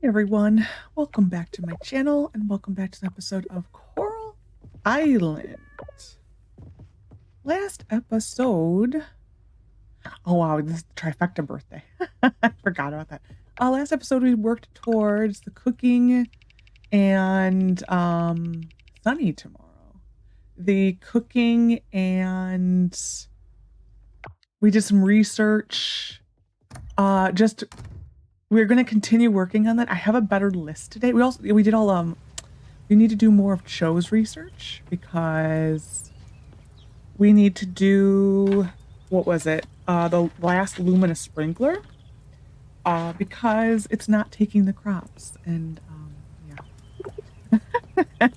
Everyone, welcome back to my channel and welcome back to an episode of Coral Island. Last episode, oh wow, this is the trifecta birthday. I forgot about that. Last episode we worked towards the cooking and Sunny tomorrow. The cooking and we did some research. We're going to continue working on that. I have a better list today. We need to do more of Cho's research because we need to do, what was it? The last luminous sprinkler, because it's not taking the crops. And, yeah.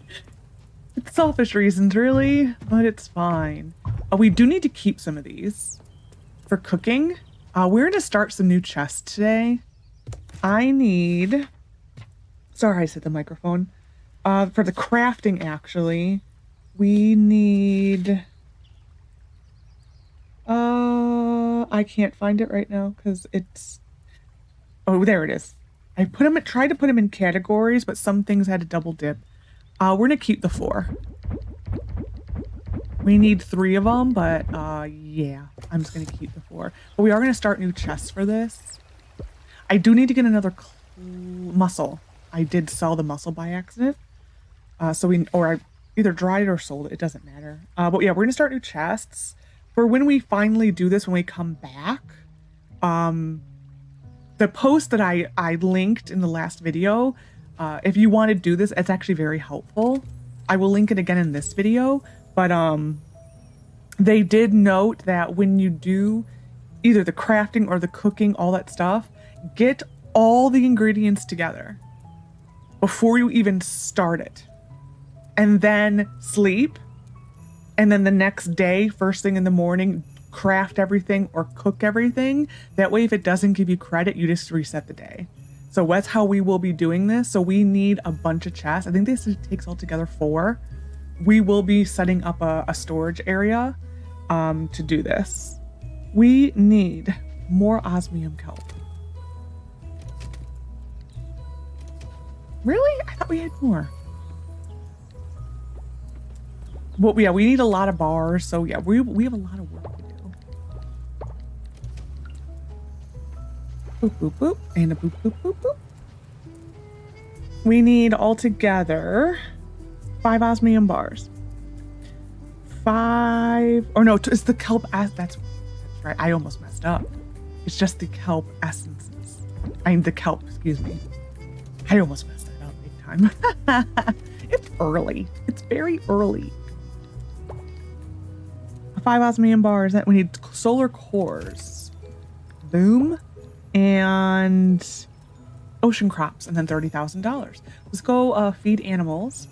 It's selfish reasons, really, but it's fine. We do need to keep some of these for cooking. We're going to start some new chests today. I need, sorry I said the microphone, for the crafting actually, we need, I can't find it right now because it's, oh, there it is. I tried to put them in categories, but some things had to double dip. We're going to keep the 4. We need 3 of them, but yeah, I'm just going to keep the 4. But we are going to start new chests for this. I do need to get another mussel. I did sell the mussel by accident. I either dried it or sold it. It doesn't matter. But yeah, we're going to start new chests. For when we finally do this, when we come back, the post that I linked in the last video, if you want to do this, it's actually very helpful. I will link it again in this video. But they did note that when you do either the crafting or the cooking, all that stuff, get all the ingredients together before you even start it, and then sleep, and then the next day, first thing in the morning, craft everything or cook everything. That way, if it doesn't give you credit, you just reset the day. So that's how we will be doing this. So we need a bunch of chests. I think this takes altogether 4. We will be setting up a storage area to do this. We need more osmium kelp. Really? I thought we had more. Well, yeah, we need a lot of bars, so yeah, we have a lot of work to do. Boop, boop, boop, and a boop, boop, boop, boop. We need altogether 5 osmium bars. 5, or no, it's the kelp, that's right, I almost messed up. It's just the kelp essences. The kelp, excuse me. I almost messed that up big time. It's early. It's very early. 5 osmium bars. We need solar cores. Boom. And ocean crops. And then $30,000. Let's go feed animals.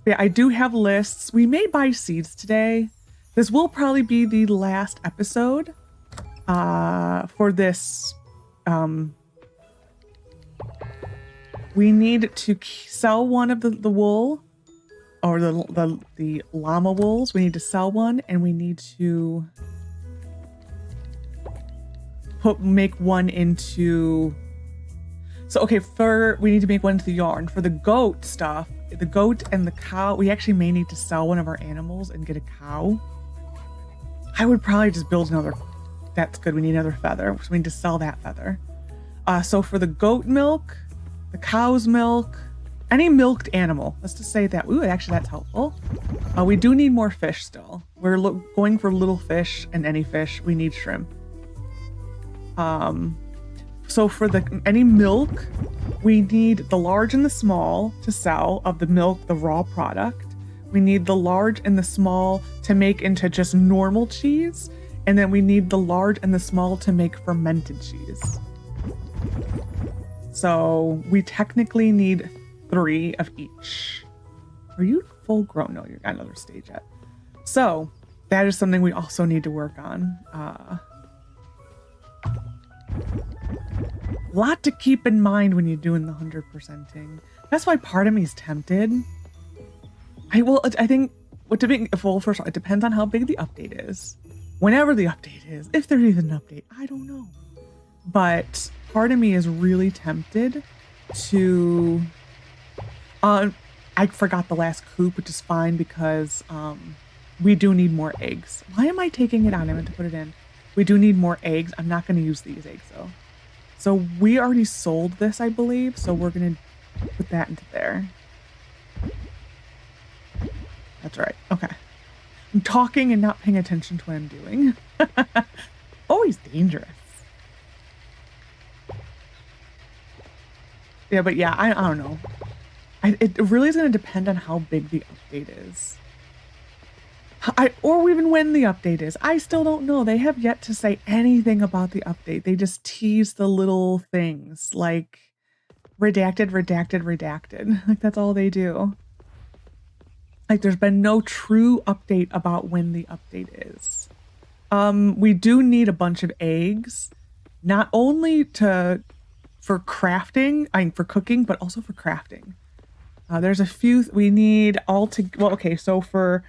Yeah, I do have lists. We may buy seeds today. This will probably be the last episode for this. We need to sell one of the wool, or the llama wools. We need to sell one, and we need to make one into. So okay, we need to make one into the yarn. For the goat stuff, the goat and the cow, we actually may need to sell one of our animals and get a cow. I would probably just build another. That's good. We need another feather, so we need to sell that feather. So for the goat milk, the cow's milk, any milked animal, let's just say that. Ooh, actually that's helpful. We do need more fish still. We're going for little fish, and any fish. We need shrimp. So for any milk, we need the large and the small to sell of the milk, the raw product. We need the large and the small to make into just normal cheese. And then we need the large and the small to make fermented cheese. So we technically need 3 of each. Are you full grown? No, you're got another stage yet. So that is something we also need to work on. A lot to keep in mind when you're doing the 100%ing. That's why part of me is tempted. I think, first of all, it depends on how big the update is. Whenever the update is, if there is an update, I don't know. But part of me is really tempted to, I forgot the last coop, which is fine because, we do need more eggs. Why am I taking it out? I meant to put it in. We do need more eggs. I'm not going to use these eggs though. So we already sold this, I believe. So we're going to put that into there. That's right. Okay. I'm talking and not paying attention to what I'm doing. Always dangerous. Yeah, but yeah, I don't know. It really is going to depend on how big the update is. Or even when the update is. I still don't know. They have yet to say anything about the update. They just tease the little things like redacted, redacted, redacted. Like that's all they do. Like there's been no true update about when the update is. We do need a bunch of eggs, not only for crafting, for cooking, but also for crafting. There's a few we need all to, well, okay, so for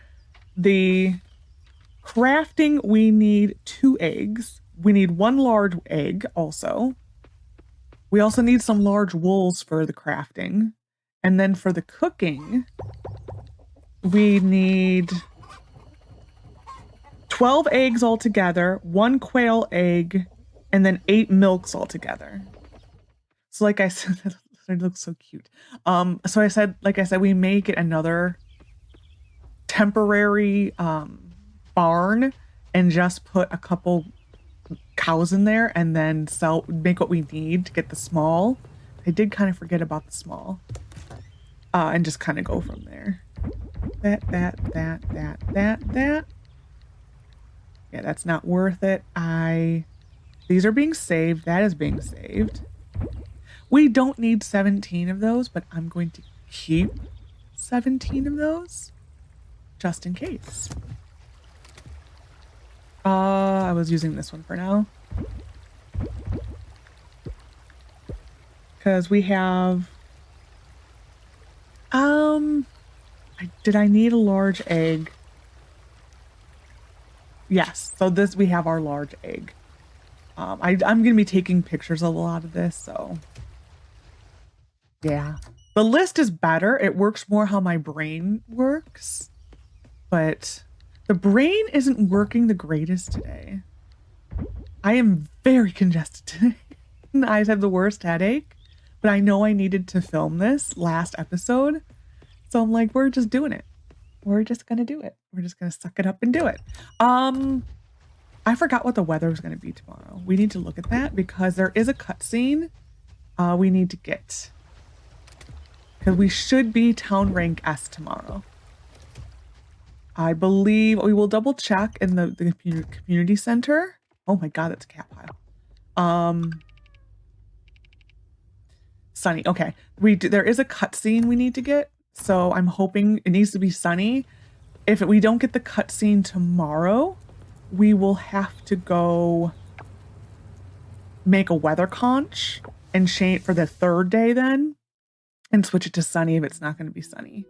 the crafting, we need 2 eggs. We need 1 large egg also. We also need some large wools for the crafting. And then for the cooking, we need 12 eggs altogether, 1 quail egg, and then 8 milks altogether. So like I said, it looks so cute. So I said, like I said, we may get another temporary barn and just put a couple cows in there and then make what we need to get the small. I did kind of forget about the small. And just kind of go from there. That. Yeah, that's not worth it. These are being saved. That is being saved. We don't need 17 of those, but I'm going to keep 17 of those just in case. I was using this one for now. Because we have... did I need a large egg? Yes, so we have our large egg. I'm going to be taking pictures of a lot of this, so... Yeah. The list is better. It works more how my brain works. But the brain isn't working the greatest today. I am very congested today. I have the worst headache. But I know I needed to film this last episode. So I'm like, we're just doing it. We're just going to do it. We're just going to suck it up and do it. I forgot what the weather is going to be tomorrow. We need to look at that because there is a cutscene we need to get. Because we should be town rank S tomorrow. I believe we will double check in the community center. Oh my god, that's a cat pile. Sunny. Okay, there is a cutscene we need to get, so I'm hoping it needs to be sunny. If we don't get the cutscene tomorrow, we will have to go make a weather conch and change for the 3rd day then, and switch it to sunny if it's not going to be sunny.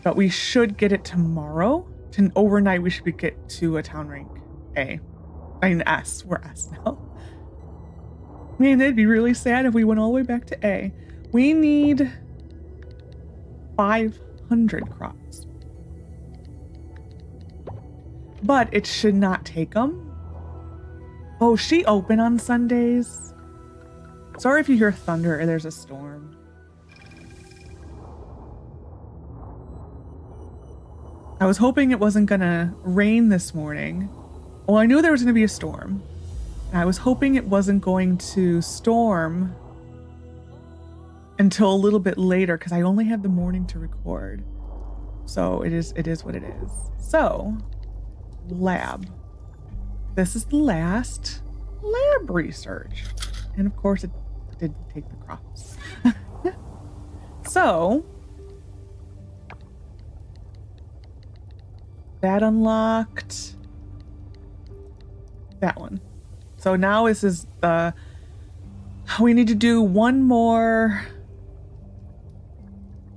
But we should get it tomorrow. Overnight, we should get to a town rank A. I mean S. We're S now. Man, it'd be really sad if we went all the way back to A. We need 500 crops. But it should not take them. Oh, she open on Sundays? Sorry if you hear thunder or there's a storm. I was hoping it wasn't gonna rain this morning. Well, I knew there was gonna be a storm. I was hoping it wasn't going to storm until a little bit later because I only have the morning to record. So it is what it is. So, lab. This is the last lab research. And of course it did take the crops. So, that unlocked that one. So now this is we need to do one more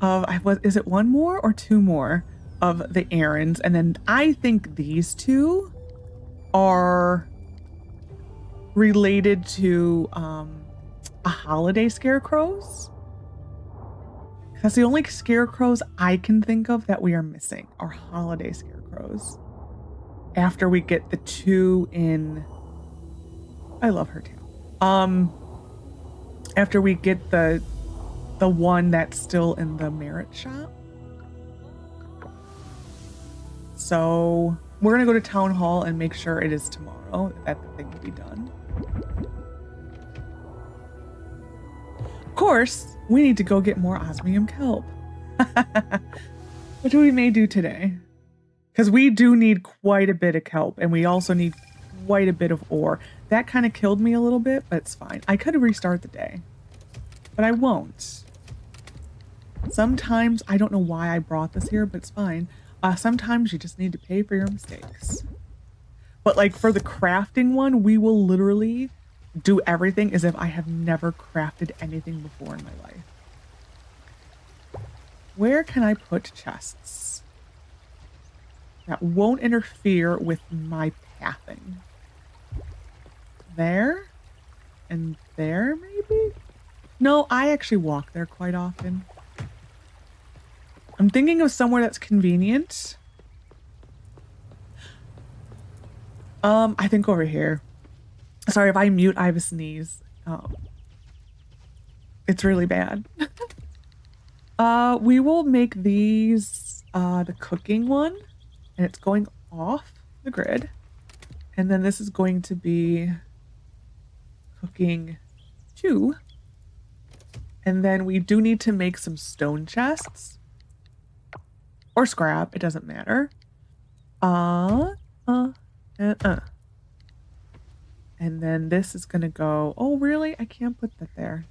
is it one more or 2 more of the errands? And then I think these 2 are related to a holiday scarecrows. That's the only scarecrows I can think of that we are missing, are holiday scarecrows. After we get the 2 in, I love her tail. After we get the one that's still in the merit shop. So we're gonna go to town hall and make sure it is tomorrow that the thing will be done. Of course, we need to go get more osmium kelp, which we may do today, because we do need quite a bit of kelp, and we also need quite a bit of ore. That kind of killed me a little bit, but it's fine. I could restart the day, but I won't. Sometimes, I don't know why I brought this here, but it's fine. Sometimes you just need to pay for your mistakes. But like for the crafting one, we will literally do everything as if I have never crafted anything before in my life. Where can I put chests that won't interfere with my pathing? There? And there, maybe? No, I actually walk there quite often. I'm thinking of somewhere that's convenient. I think over here. Sorry, if I mute, I have a sneeze. It's really bad. We will make these the cooking one, and it's going off the grid. And then this is going to be cooking 2. And then we do need to make some stone chests. Or scrap, it doesn't matter. And then this is gonna go, oh really? I can't put that there.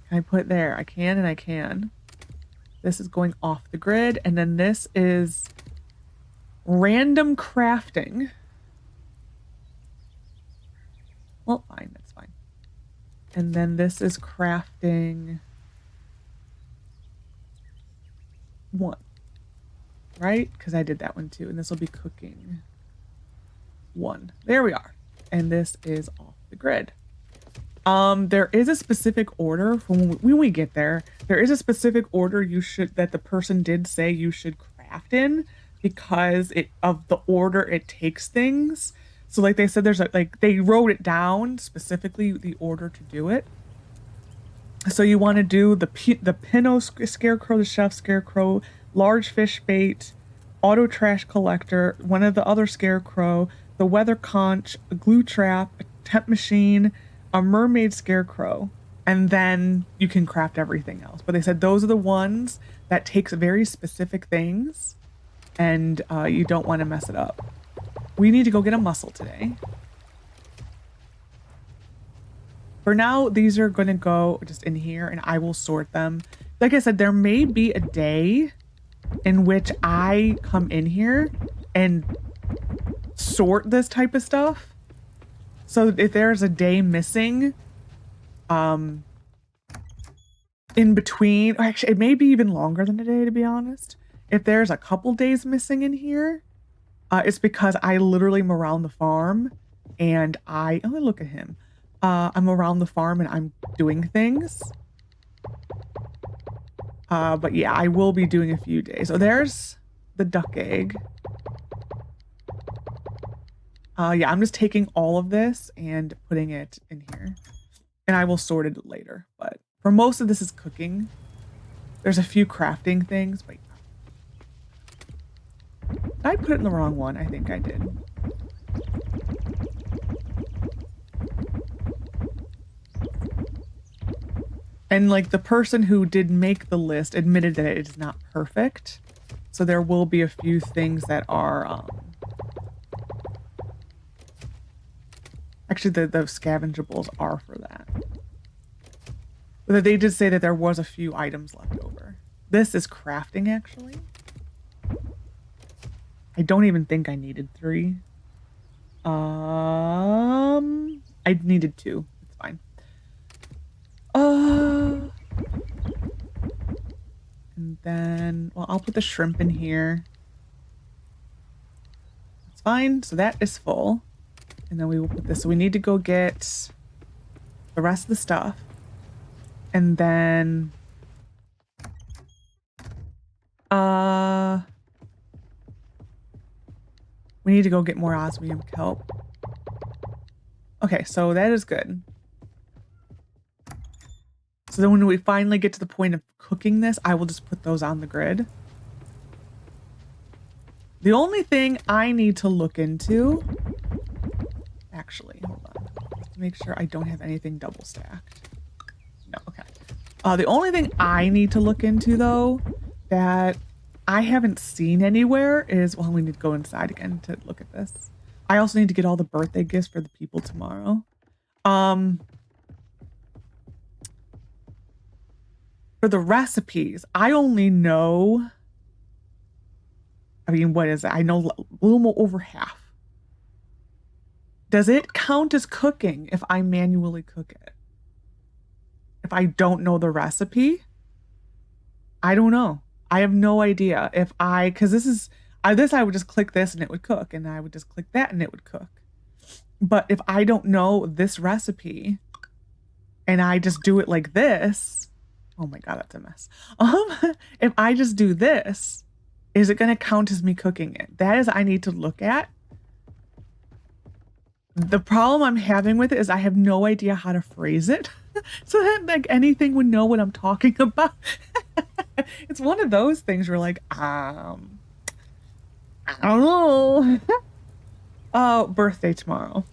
Can I put there? I can and I can. This is going off the grid, and then this is random crafting. Well, fine, that's fine. And then this is crafting 1, right? Because I did that one too, and this will be cooking 1. There we are. And this is off the grid. There is a specific order for when we get there. There is a specific order that the person did say you should craft in, because of the order it takes things. So like they said, they wrote it down specifically, the order to do it. So you want to do the Pinot Scarecrow, the Chef Scarecrow, large fish bait, auto trash collector, one of the other Scarecrow, the weather conch, a glue trap, a temp machine, a mermaid Scarecrow, and then you can craft everything else. But they said those are the ones that takes very specific things, and you don't want to mess it up. We need to go get a mussel today. For now, these are going to go just in here, and I will sort them. Like I said, there may be a day in which I come in here and sort this type of stuff. So if there's a day missing, in between, or actually, it may be even longer than a day, to be honest. If there's a couple days missing in here, it's because I literally am around the farm, and oh, look at him. I'm around the farm and I'm doing things. But yeah, I will be doing a few days. So there's the duck egg. Yeah, I'm just taking all of this and putting it in here. And I will sort it later. But for most of this is cooking. There's a few crafting things, but did I put it in the wrong one? I think I did. And like the person who did make the list admitted that it is not perfect. So there will be a few things that are, actually the Scavengeables are for that. But they did say that there was a few items left over. This is crafting, actually. I don't even think I needed 3. I needed 2. It's fine. And then, well, I'll put the shrimp in here. It's fine. So that is full. And then we will put this. So we need to go get the rest of the stuff. And then we need to go get more osmium kelp. Okay, so that is good. So then when we finally get to the point of cooking this, I will just put those on the grid. The only thing I need to look into, actually, hold on, just to make sure I don't have anything double stacked. No, okay. The only thing I need to look into though, that I haven't seen anywhere is, well, we need to go inside again to look at this. I also need to get all the birthday gifts for the people tomorrow. For the recipes, I only know, I mean, what is it? I know a little more over half. Does it count as cooking if I manually cook it? If I don't know the recipe? I don't know. I have no idea if because this is, I would just click this and it would cook, and I would just click that and it would cook. But if I don't know this recipe and I just do it like this, oh my God, that's a mess. If I just do this, is it going to count as me cooking it? That is, I need to look at. The problem I'm having with it is I have no idea how to phrase it so that like anything would know what I'm talking about. It's one of those things where like, I don't know. Oh, birthday tomorrow.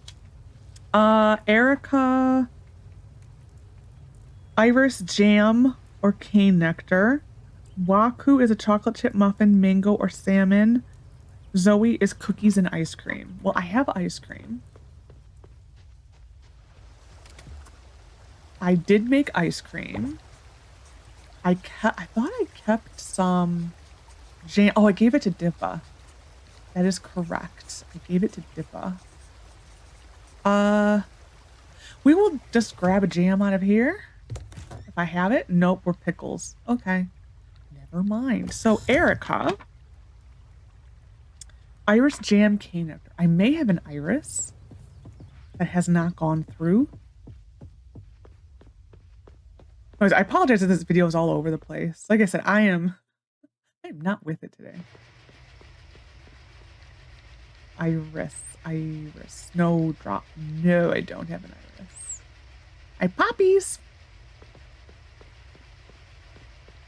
Erica, Iris jam or cane nectar. Waku is a chocolate chip muffin, mango or salmon. Zoe is cookies and ice cream. Well, I have ice cream. I did make ice cream. I thought I kept some jam. Oh, I gave it to Dippa. That is correct. I gave it to Dippa. We will just grab a jam out of here. If I have it. Nope, we're pickles. Okay. Never mind. So Erica. Iris jam cane nectar. I may have an iris that has not gone through. I apologize if this video is all over the place. Like I said, I am not with it today. Iris. Snowdrop. No, I don't have an iris. I poppies.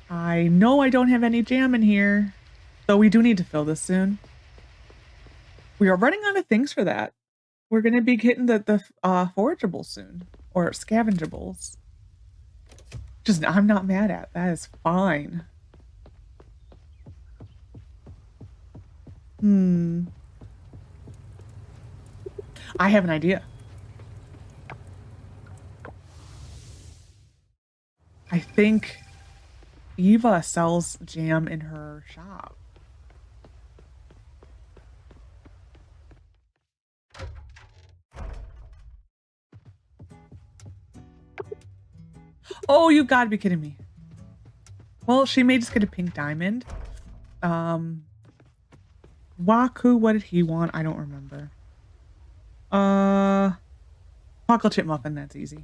I know I don't have any jam in here. So we do need to fill this soon. We are running out of things for that. We're going to be getting the forageables soon. Or scavengeables. Just, I'm not mad at. That is fine. I have an idea. I think Eva sells jam in her shop. Oh, you gotta be kidding me. Well, she may just get a pink diamond. Waku, what did he want? I don't remember. Chocolate chip muffin, that's easy.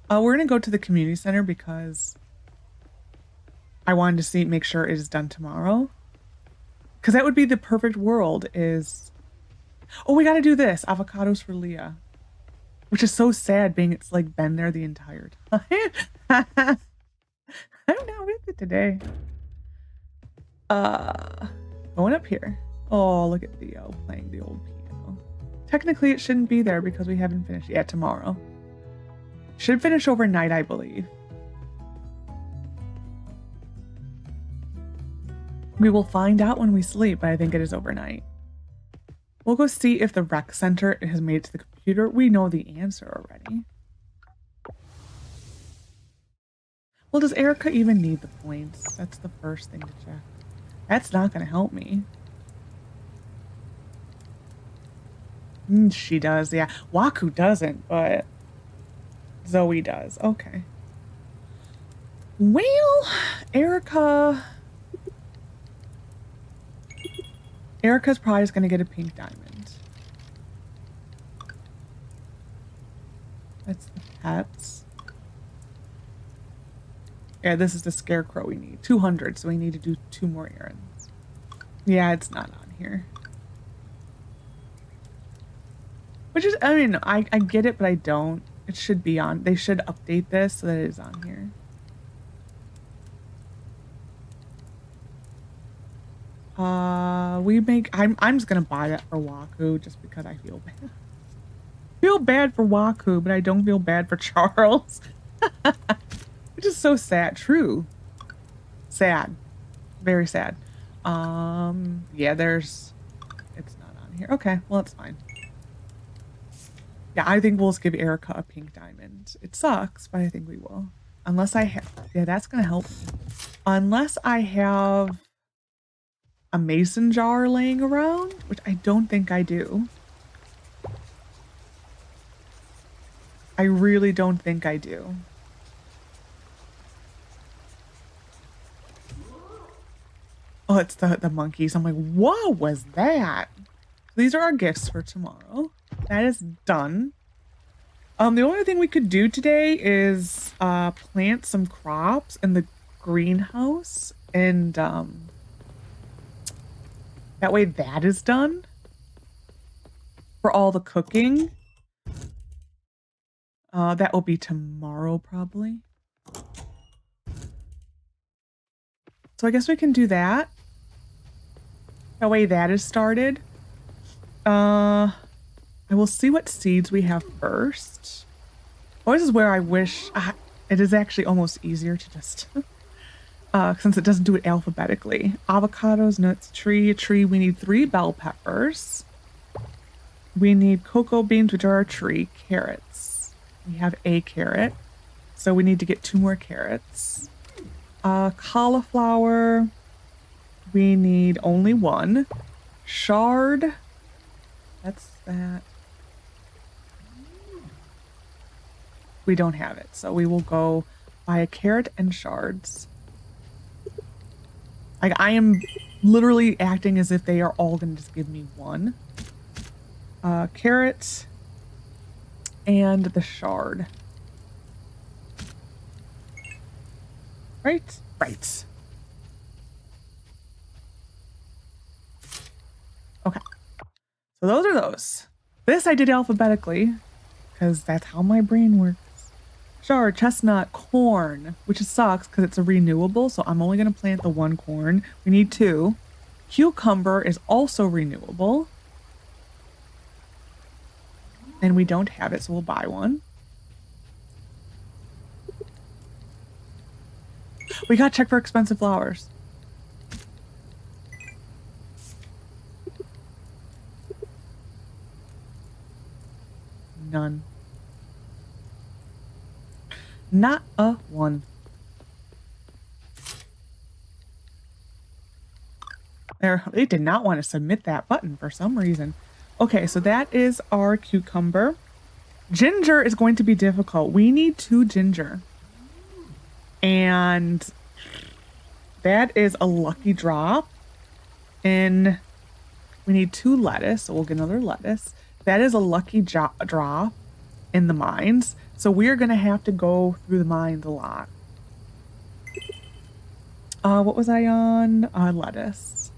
We're gonna go to the community center because I wanted to make sure it is done tomorrow. Because that would be the perfect world is... Oh, we gotta do this. Avocados for Leah. Which is so sad being it's like been there the entire time. I'm not with it today. Going up here. Oh, look at Theo playing the old piano. Technically it shouldn't be there because we haven't finished yet tomorrow. Should finish overnight, I believe. We will find out when we sleep, but I think it is overnight. We'll go see if the rec center has made it to the computer. We know the answer already. Well, does Erica even need the points? That's the first thing to check. That's not going to help me. She does, yeah. Waku doesn't, but Zoe does. Okay. Well, Erica's probably just going to get a pink diamond. That's the pets. Yeah, this is the scarecrow we need. 200, so we need to do 2 more errands. Yeah, it's not on here. Which is, I mean, I get it, but I don't. It should be on. They should update this so that it is on here. I'm just gonna buy that for Waku just because I feel bad. Feel bad for Waku, but I don't feel bad for Charles. Which is so sad. True. Sad. Very sad. Yeah, it's not on here. Okay, well, it's fine. Yeah, I think we'll just give Erica a pink diamond. It sucks, but I think we will. Unless I have, yeah, that's gonna help. Unless I have a mason jar laying around, which I don't think I do. I really don't think I do. Oh, it's the monkeys. I'm like, what was that? These are our gifts for tomorrow. That is done. The only thing we could do today is plant some crops in the greenhouse, and that way that is done for all the cooking. That will be tomorrow probably. So I guess we can do that. That way that is started. I will see what seeds we have first. Oh, this is where I wish it is actually almost easier to just since it doesn't do it alphabetically. Avocados, nuts, tree. We need 3 bell peppers. We need cocoa beans, which are our tree. Carrots. We have a carrot, so we need to get 2 more carrots. Cauliflower. We need only 1. Shard. That's that. We don't have it, so we will go buy a carrot and shards. Like, I am literally acting as if they are all going to just give me 1. Carrot and the shard. Right? Right. Okay. So those are those. This I did alphabetically because that's how my brain works. Shard, chestnut, corn, which sucks because it's a renewable, so I'm only going to plant the 1 corn. We need 2. Cucumber is also renewable. And we don't have it, so we'll buy 1. We got to check for expensive flowers. None. Not a 1. They did not want to submit that button for some reason. Okay, so that is our cucumber. Ginger is going to be difficult. We need 2 ginger. And that is a lucky drop. And we need 2 lettuce, so we'll get another lettuce. That is a lucky drop in the mines. So we're going to have to go through the mines a lot. What was I on? Lettuce.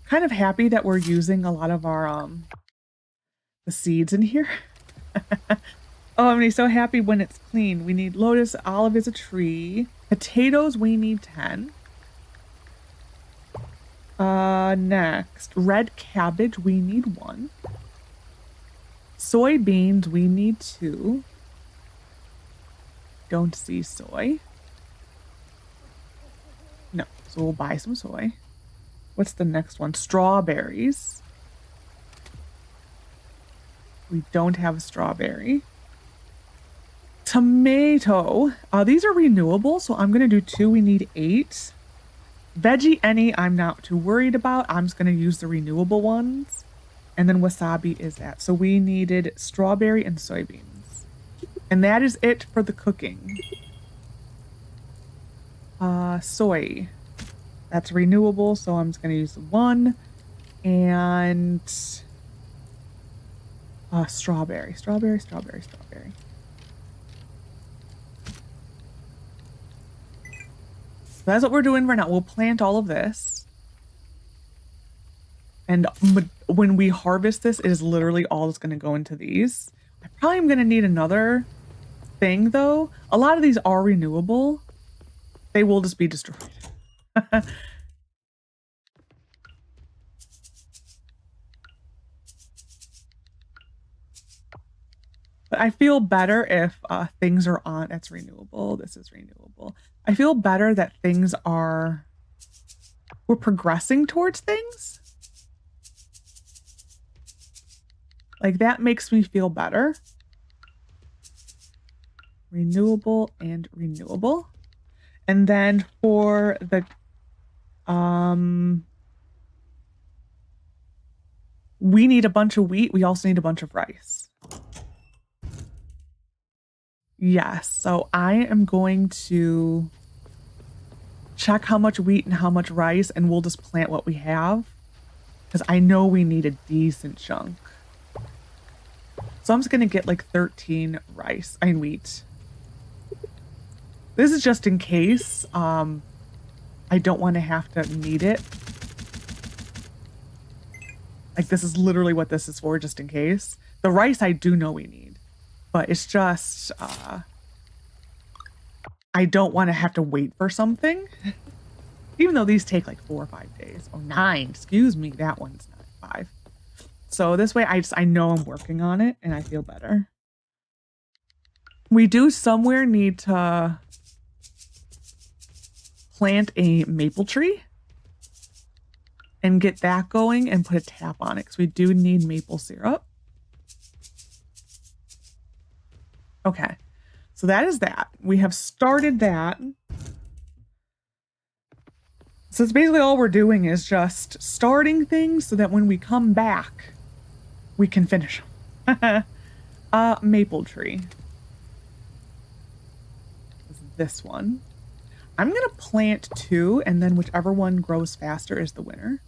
Kind of happy that we're using a lot of our the seeds in here. Oh, I'm so happy when it's clean. We need lotus. Olive is a tree. Potatoes, we need 10. Next, red cabbage, we need 1. Soybeans, we need 2. Don't see soy. No, so we'll buy some soy. What's the next one? Strawberries. We don't have a strawberry. Tomato. These are renewable, so I'm going to do 2. We need 8. Veggie any I'm not too worried about. I'm just going to use the renewable ones. And then wasabi is that. So we needed strawberry and soybeans. And that is it for the cooking. Soy. That's renewable, so I'm just going to use 1. and strawberry. So that's what we're doing right now. We'll plant all of this. And when we harvest this, it is literally all that's going to go into these. I probably am going to need another thing, though. A lot of these are renewable. They will just be destroyed. But I feel better if things are on. That's renewable. This is renewable. I feel better that things are... We're progressing towards things. Like, that makes me feel better. Renewable and renewable. And then for the... we need a bunch of wheat. We also need a bunch of rice. Yes, so I am going to check how much wheat and how much rice, and we'll just plant what we have. Because I know we need a decent chunk. So I'm just going to get like 13 wheat. This is just in case. I don't want to have to knead it. Like, this is literally what this is for, just in case. The rice I do know we need. But it's just, I don't want to have to wait for something. Even though these take like 4 or 5 days. Oh, 9. Excuse me. That one's not 5. So this way I know I'm working on it and I feel better. We do somewhere need to plant a maple tree and get that going and put a tap on it because we do need maple syrup. Okay, so that is that. We have started that. So it's basically all we're doing is just starting things so that when we come back, we can finish them. Maple tree. This one. I'm going to plant 2, and then whichever one grows faster is the winner.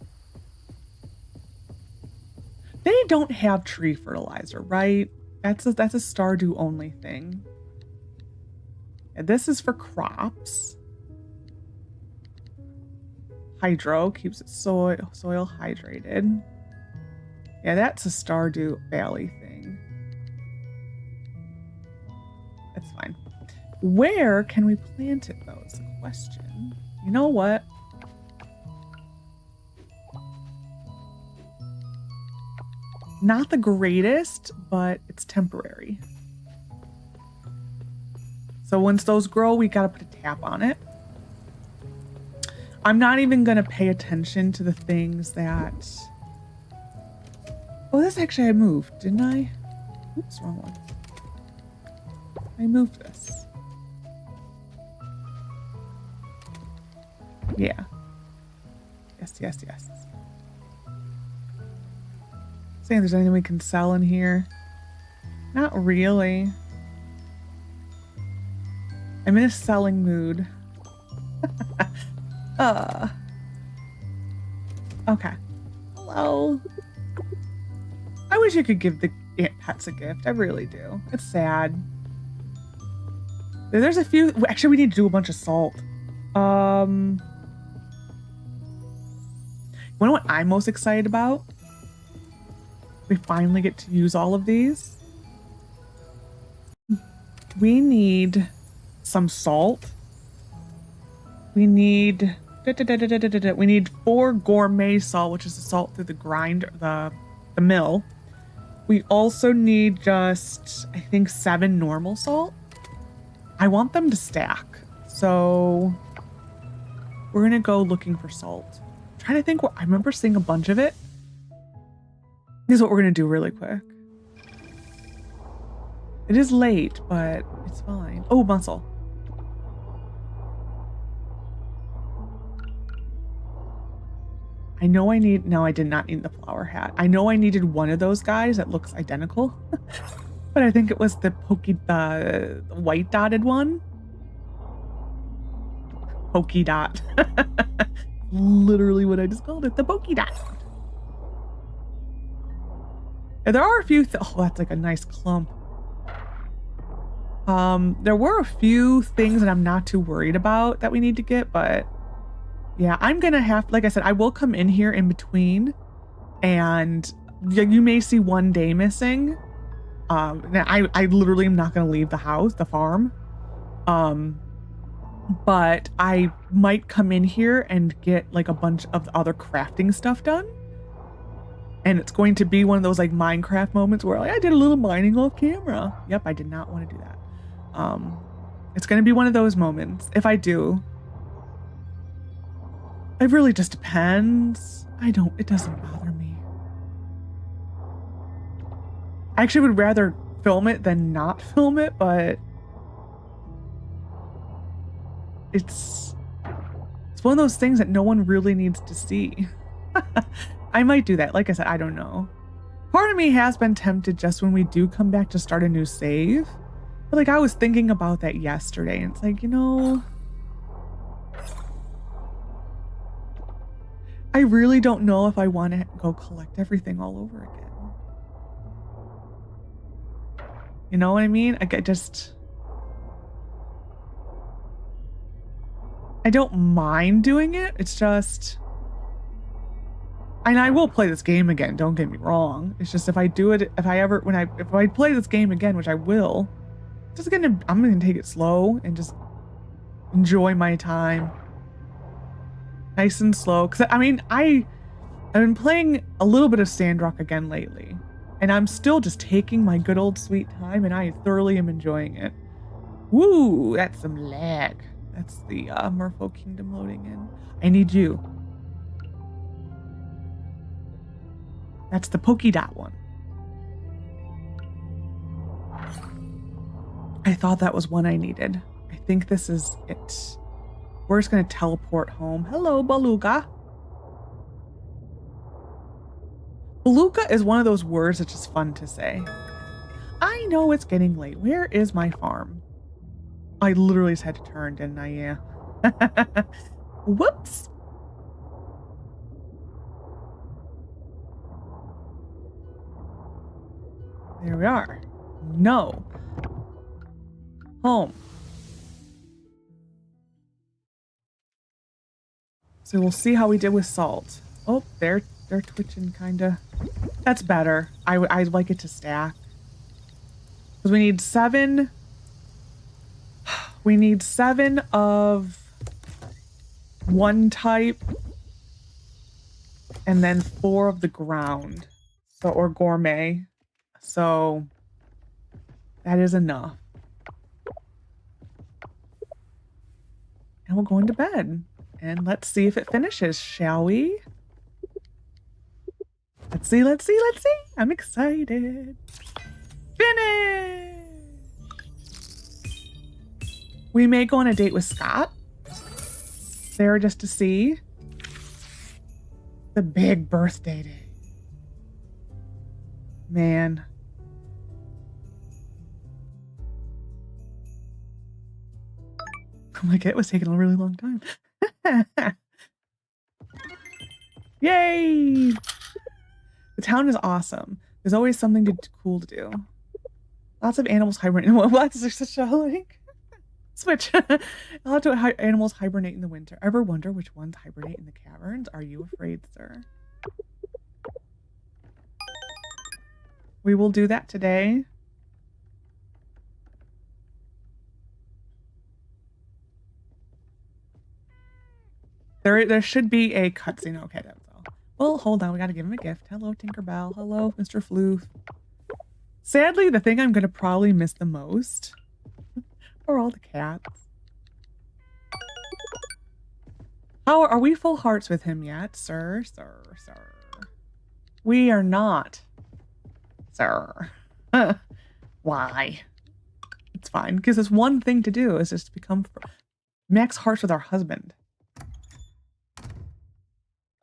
They don't have tree fertilizer, right? That's a Stardew only thing. And this is for crops. Hydro keeps it soil hydrated. Yeah, that's a Stardew Valley thing. That's fine. Where can we plant it, though, is the question. You know what? Not the greatest, but it's temporary. So once those grow, we gotta put a tap on it. I'm not even gonna pay attention to the things that... Oh, this actually I moved, didn't I? Oops, wrong one. I moved this. Yeah. Yes. Saying there's anything we can sell in here. Not really. I'm in a selling mood. Okay. Hello. I wish I could give the ant pets a gift. I really do. It's sad. There's a few. Actually, we need to do a bunch of salt. You know what I'm most excited about? We finally get to use all of these. We need some salt. We need we need 4 gourmet salt, which is the salt through the mill. We also need just, I think, 7 normal salt. I want them to stack. So we're gonna go looking for salt. I'm trying to think I remember seeing a bunch of it. This is what we're gonna do really quick. It is late, but it's fine. Oh, muscle. I know I need... No, I did not need the flower hat. I know I needed one of those guys that looks identical. But I think it was the white dotted one. Pokey dot. Literally what I just called it. The pokey dot. There are a few, oh, that's like a nice clump. There were a few things that I'm not too worried about that we need to get, but yeah, I'm gonna have, like I said, I will come in here in between, and you may see one day missing. Now I literally am not gonna leave the house, the farm. But I might come in here and get like a bunch of the other crafting stuff done. And it's going to be one of those like Minecraft moments where like, I did a little mining off camera. Yep, I did not want to do that. It's going to be one of those moments. If I do, it really just depends. It doesn't bother me. I actually would rather film it than not film it, but it's one of those things that no one really needs to see. I might do that. Like I said, I don't know. Part of me has been tempted just when we do come back to start a new save. But like I was thinking about that yesterday, and it's like, you know, I really don't know if I want to go collect everything all over again. You know what I mean? I don't mind doing it. It's just, and I will play this game again, don't get me wrong. It's just if I do it, if I play this game again, which I will, I'm gonna take it slow and just enjoy my time. Nice and slow. Cause I mean, I've been playing a little bit of Sandrock again lately, and I'm still just taking my good old sweet time, and I thoroughly am enjoying it. Woo, that's some lag. That's the Merfolk Kingdom loading in. I need you. That's the Pokey Dot one. I thought that was one I needed. I think this is it. We're just going to teleport home. Hello, Beluga. Beluga is one of those words that's just fun to say. I know it's getting late. Where is my farm? I literally just had to turn, didn't I? Yeah. Whoops. There we are. No. Home. So we'll see how we did with salt. Oh, they're twitching kinda. That's better. I'd like it to stack. Because we need 7. We need 7 of one type, and then 4 of the ground, so, or gourmet. So that is enough. And we're going to bed. And let's see if it finishes, shall we? Let's see. I'm excited. Finish! We may go on a date with Scott. There just to see. The big birthday day. Man. I'm like, it was taking a really long time. Yay! The town is awesome. There's always something cool to do. Lots of animals hibernate. What is such a like? Switch. Lots of animals hibernate in the winter. Ever wonder which ones hibernate in the caverns? Are you afraid, sir? We will do that today. There should be a cutscene. Okay, that's all. Well, hold on. We got to give him a gift. Hello, Tinkerbell. Hello, Mr. Floof. Sadly, the thing I'm going to probably miss the most are all the cats. How are we full hearts with him yet, sir? Sir. We are not, sir. Why? It's fine. Because there's one thing to do is just become max hearts with our husband.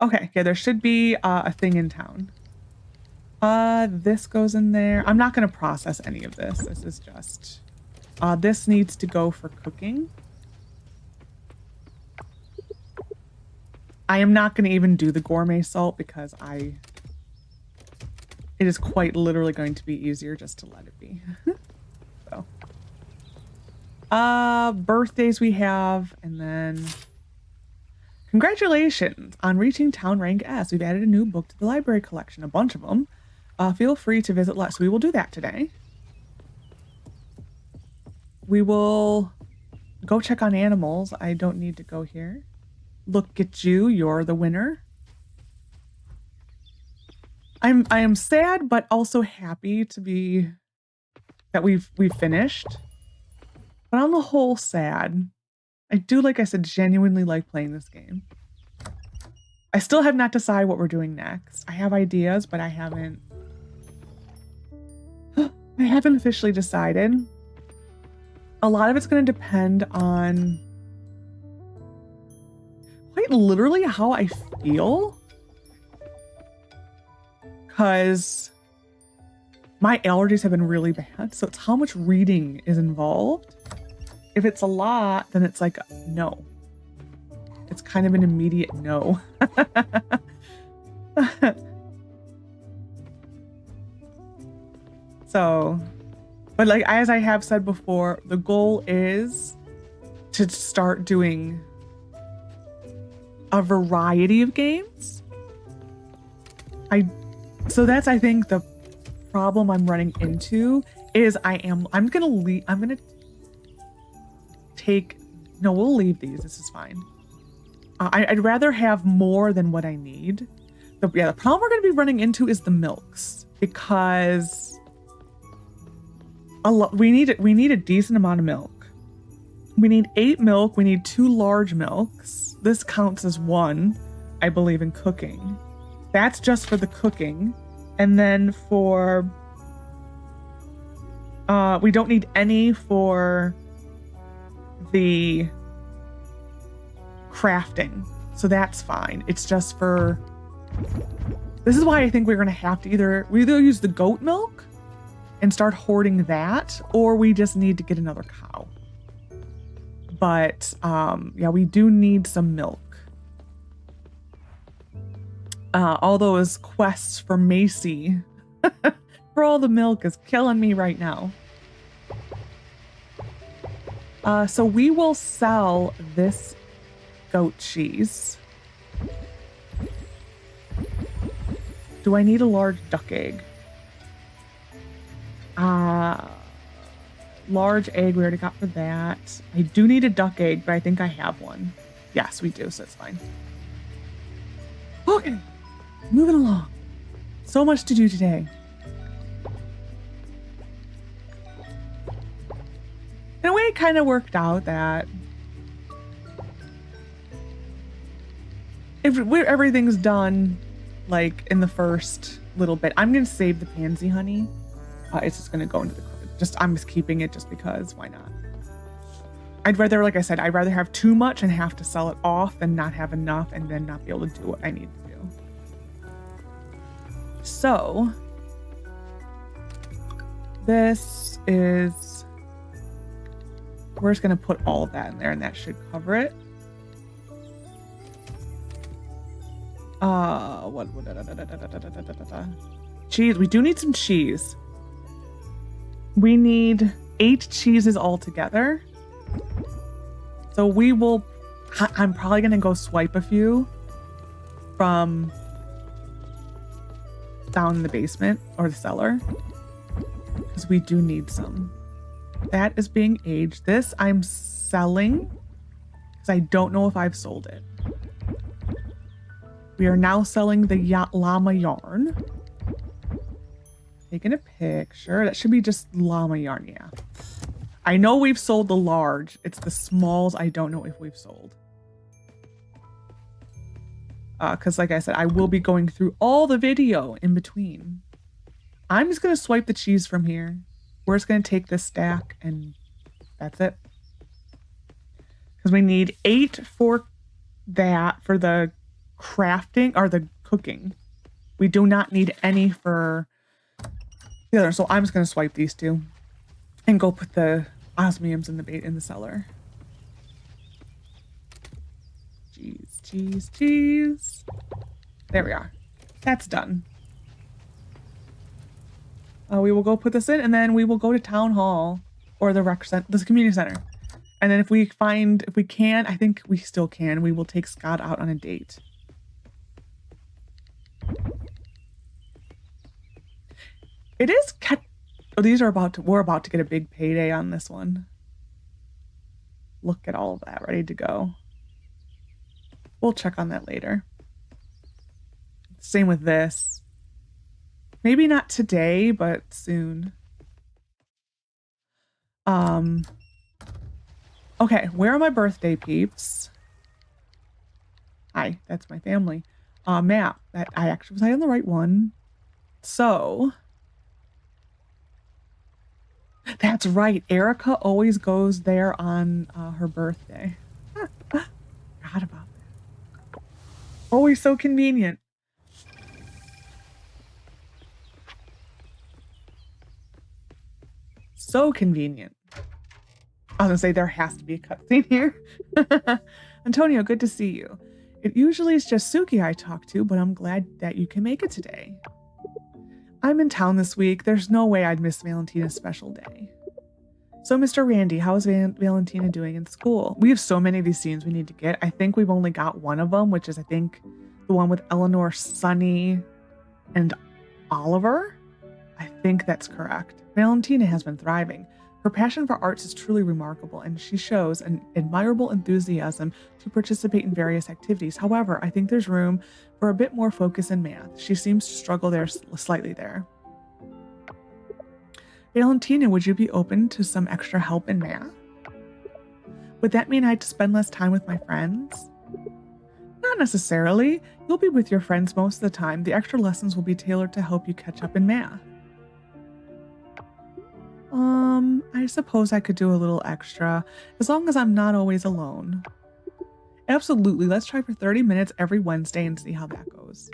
Okay, yeah, there should be a thing in town. This goes in there. I'm not going to process any of this. This is just... this needs to go for cooking. I am not going to even do the gourmet salt because it is quite literally going to be easier just to let it be. So, birthdays we have, and then congratulations on reaching town rank S. We've added a new book to the library collection, a bunch of them. Feel free to visit less. We will do that today. We will go check on animals. I don't need to go here. Look at you. You're the winner. I am sad, but also happy to be that we've finished. But on the whole, sad. I do, like I said, genuinely like playing this game. I still have not decided what we're doing next. I have ideas, but I haven't officially decided. A lot of it's going to depend on quite literally how I feel. Because my allergies have been really bad, so it's how much reading is involved. If it's a lot, then it's like, no. It's kind of an immediate no. So, but like, as I have said before, the goal is to start doing a variety of games. So that's, I think, the problem I'm running into is we'll leave these. This is fine. I'd rather have more than what I need. The problem we're going to be running into is the milks, because we need a decent amount of milk. We need 8 milk. We need 2 large milks. This counts as 1, I believe, in cooking. That's just for the cooking. And then for, we don't need any for the crafting. So that's fine. It's just for, this is why I think we're going to have to either use the goat milk and start hoarding that, or we just need to get another cow. But, yeah, we do need some milk. All those quests for Macy for all the milk is killing me right now. So we will sell this goat cheese. Do I need a large duck egg? Large egg, we already got for that. I do need a duck egg, but I think I have one. Yes, we do, so it's fine. Okay. Moving along. So much to do today. In a way, it kind of worked out that if everything's done, like in the first little bit, I'm going to save the pansy honey. It's just going to go into the, I'm just keeping it just because, why not? I'd rather, like I said, I'd rather have too much and have to sell it off than not have enough and then not be able to do what I need to do. So, this is, we're just going to put all of that in there and that should cover it. Cheese. We do need some cheese. We need 8 cheeses altogether. So we will, I'm probably going to go swipe a few from down in the basement or the cellar, because we do need some. That is being aged. This I'm selling because I don't know if I've sold it. We are now selling the llama yarn. Taking a picture. That should be just llama yarn, yeah. I know we've sold the large. It's the smalls I don't know if we've sold. Because like I said, I will be going through all the video in between. I'm just going to swipe the cheese from here. We're just going to take this stack and that's it. Because we need 8 for that, for the crafting or the cooking. We do not need any for the other. So I'm just going to swipe these 2 and go put the osmiums in the cellar. Cheese. There we are. That's done. We will go put this in, and then we will go to town hall or the rec center, the community center. And then if we can, I think we still can, we will take Scott out on a date. It is we're about to get a big payday on this one. Look at all of that ready to go. We'll check on that later. Same with this. Maybe not today, but soon. Okay, where are my birthday peeps? Hi, that's my family. Map. That I actually was on the right one. So that's right. Erica always goes there on her birthday. Forgot about that. Always so convenient. So convenient. I was gonna say there has to be a cutscene here. Antonio, good to see you. It usually is just Suki I talk to, but I'm glad that you can make it today. I'm in town this week. There's no way I'd miss Valentina's special day. So, Mr. Randy, how is Valentina doing in school? We have so many of these scenes we need to get. I think we've only got one of them, which is, I think, the one with Eleanor, Sunny, and Oliver. I think that's correct. Valentina has been thriving. Her passion for arts is truly remarkable, and she shows an admirable enthusiasm to participate in various activities. However, I think there's room for a bit more focus in math. She seems to struggle there slightly there. Valentina, would you be open to some extra help in math? Would that mean I had to spend less time with my friends? Not necessarily. You'll be with your friends most of the time. The extra lessons will be tailored to help you catch up in math. I suppose I could do a little extra, as long as I'm not always alone. Absolutely, let's try for 30 minutes every Wednesday and see how that goes.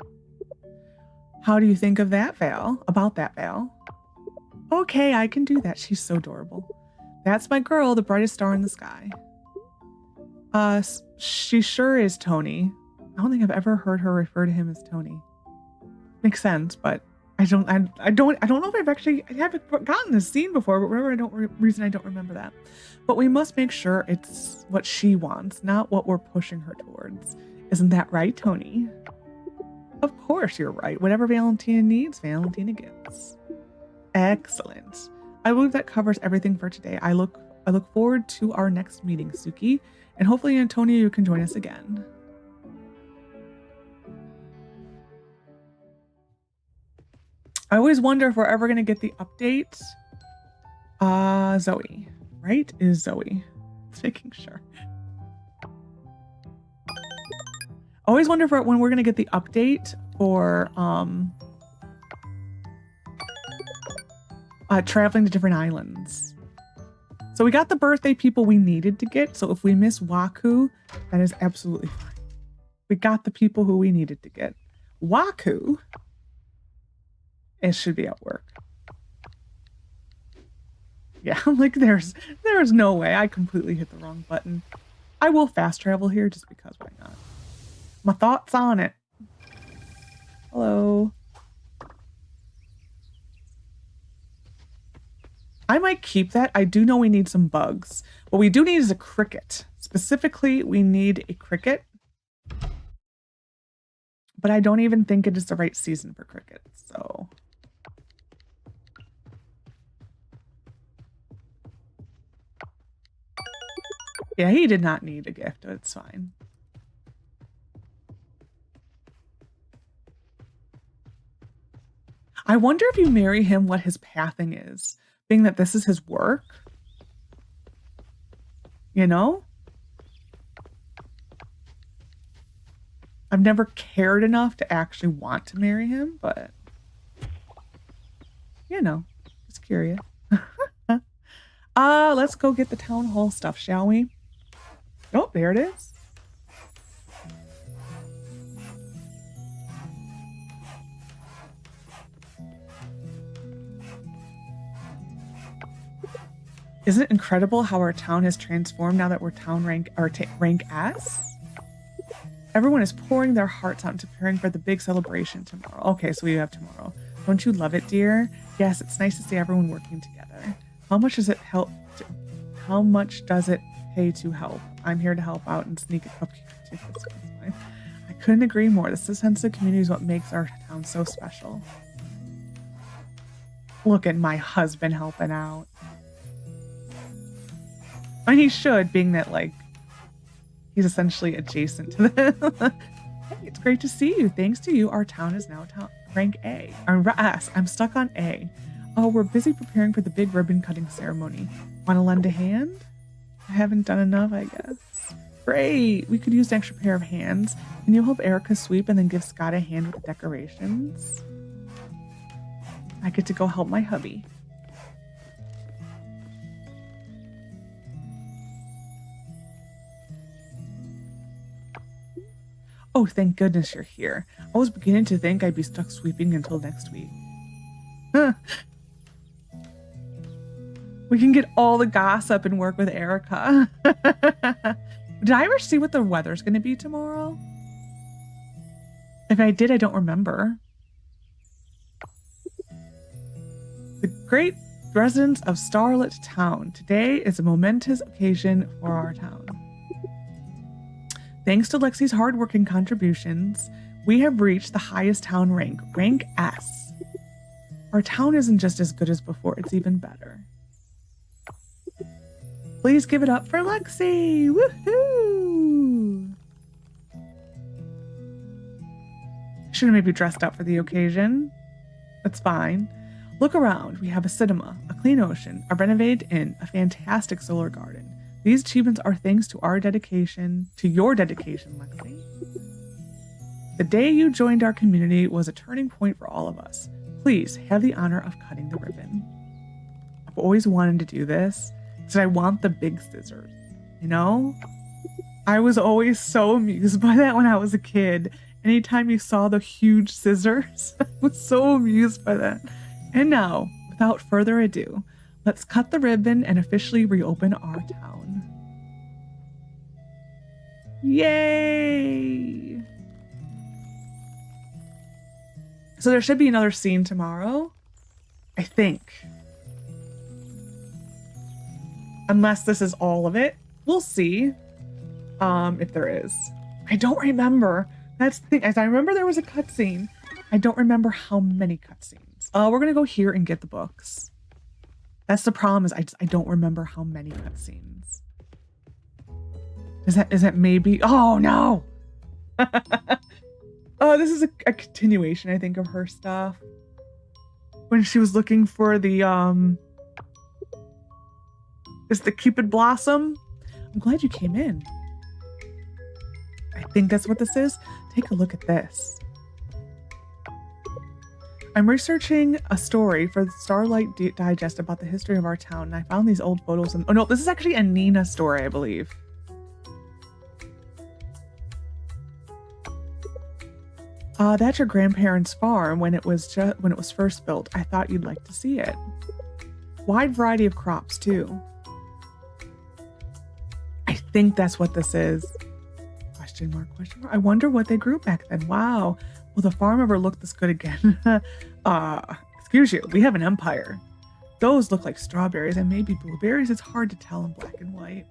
How do you think of that, Val? About that, Val? Okay, I can do that. She's so adorable. That's my girl, the brightest star in the sky. She sure is Tony. I don't think I've ever heard her refer to him as Tony. Makes sense, but I don't know if I haven't gotten this scene before, but whatever reason I don't remember that. But we must make sure it's what she wants, not what we're pushing her towards. Isn't that right, Tony? Of course you're right. Whatever Valentina needs, Valentina gets. Excellent. I believe that covers everything for today. I look forward to our next meeting, Suki, and hopefully, Antonio, you can join us again. I always wonder if we're ever going to get the update. Zoe, right? Is Zoe. Just making sure. I always wonder when we're going to get the update for traveling to different islands. So we got the birthday people we needed to get. So if we miss Waku, that is absolutely fine. We got the people who we needed to get. Waku, it should be at work. Yeah, I'm like, there's no way. I completely hit the wrong button. I will fast travel here just because, why not? My thoughts on it. Hello. I might keep that. I do know we need some bugs. What we do need is a cricket. Specifically, we need a cricket. But I don't even think it is the right season for crickets, so... Yeah, he did not need a gift, but it's fine. I wonder if you marry him what his pathing is, being that this is his work. You know? I've never cared enough to actually want to marry him, but... You know, just curious. Let's go get the town hall stuff, shall we? Oh, there it is. Isn't it incredible how our town has transformed now that we're town rank S? Everyone is pouring their hearts out into preparing for the big celebration tomorrow. Okay, so we have tomorrow. Don't you love it, dear? Yes, it's nice to see everyone working together. How much does it help? How much does it pay to help? I'm here to help out and sneak a cupcake. That's fine. I couldn't agree more. This sense of community is what makes our town so special. Look at my husband helping out. And he should, being that, like, he's essentially adjacent to them. Hey, it's great to see you. Thanks to you, our town is now rank A. Or S. I'm stuck on A. Oh, we're busy preparing for the big ribbon cutting ceremony. Want to lend a hand? I haven't done enough, I guess. Great. We could use an extra pair of hands. Can you help Erica sweep and then give Scott a hand with the decorations? I get to go help my hubby. Oh, thank goodness you're here. I was beginning to think I'd be stuck sweeping until next week. Huh. We can get all the gossip and work with Erica. Did I ever see what the weather's going to be tomorrow? If I did, I don't remember. The great residents of Starlit Town. Today is a momentous occasion for our town. Thanks to Lexi's hard work and contributions, we have reached the highest town rank, rank S. Our town isn't just as good as before, it's even better. Please give it up for Lexi! Woohoo! Should have maybe dressed up for the occasion. That's fine. Look around. We have a cinema, a clean ocean, a renovated inn, a fantastic solar garden. These achievements are thanks to our dedication, to your dedication, Lexi. The day you joined our community was a turning point for all of us. Please have the honor of cutting the ribbon. I've always wanted to do this, so I want the big scissors, you know? I was always so amused by that when I was a kid. Anytime you saw the huge scissors, I was so amused by that. And now, without further ado, let's cut the ribbon and officially reopen our town. Yay! So there should be another scene tomorrow, I think. Unless this is all of it. We'll see if there is. I don't remember. That's the thing. As I remember there was a cutscene. I don't remember how many cutscenes. We're going to go here and get the books. That's the problem, is I don't remember how many cutscenes. Is that maybe? Oh, no! Oh, this is a continuation, I think, of her stuff. When she was looking for the, is the Cupid Blossom? I'm glad you came in. I think that's what this is. Take a look at this. I'm researching a story for the Starlight Digest about the history of our town, and I found these old photos. Oh no, this is actually a Nina story, I believe. That's your grandparents' farm when it was first built. I thought you'd like to see it. Wide variety of crops too. I think that's what this is. Question mark, question mark. I wonder what they grew back then. Wow. Will the farm ever look this good again? Excuse you, we have an empire. Those look like strawberries and maybe blueberries. It's hard to tell in black and white.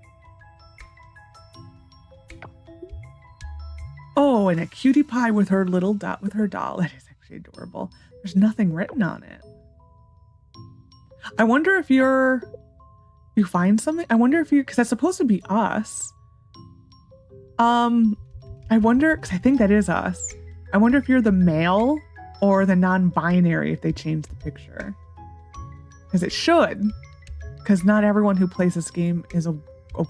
Oh, and a cutie pie with her little dot with her doll. That is actually adorable. There's nothing written on it. I wonder if you find something. I wonder if because that's supposed to be us. I wonder, because I think that is us. I wonder if you're the male or the non-binary if they change the picture. Because it should. Because not everyone who plays this game is a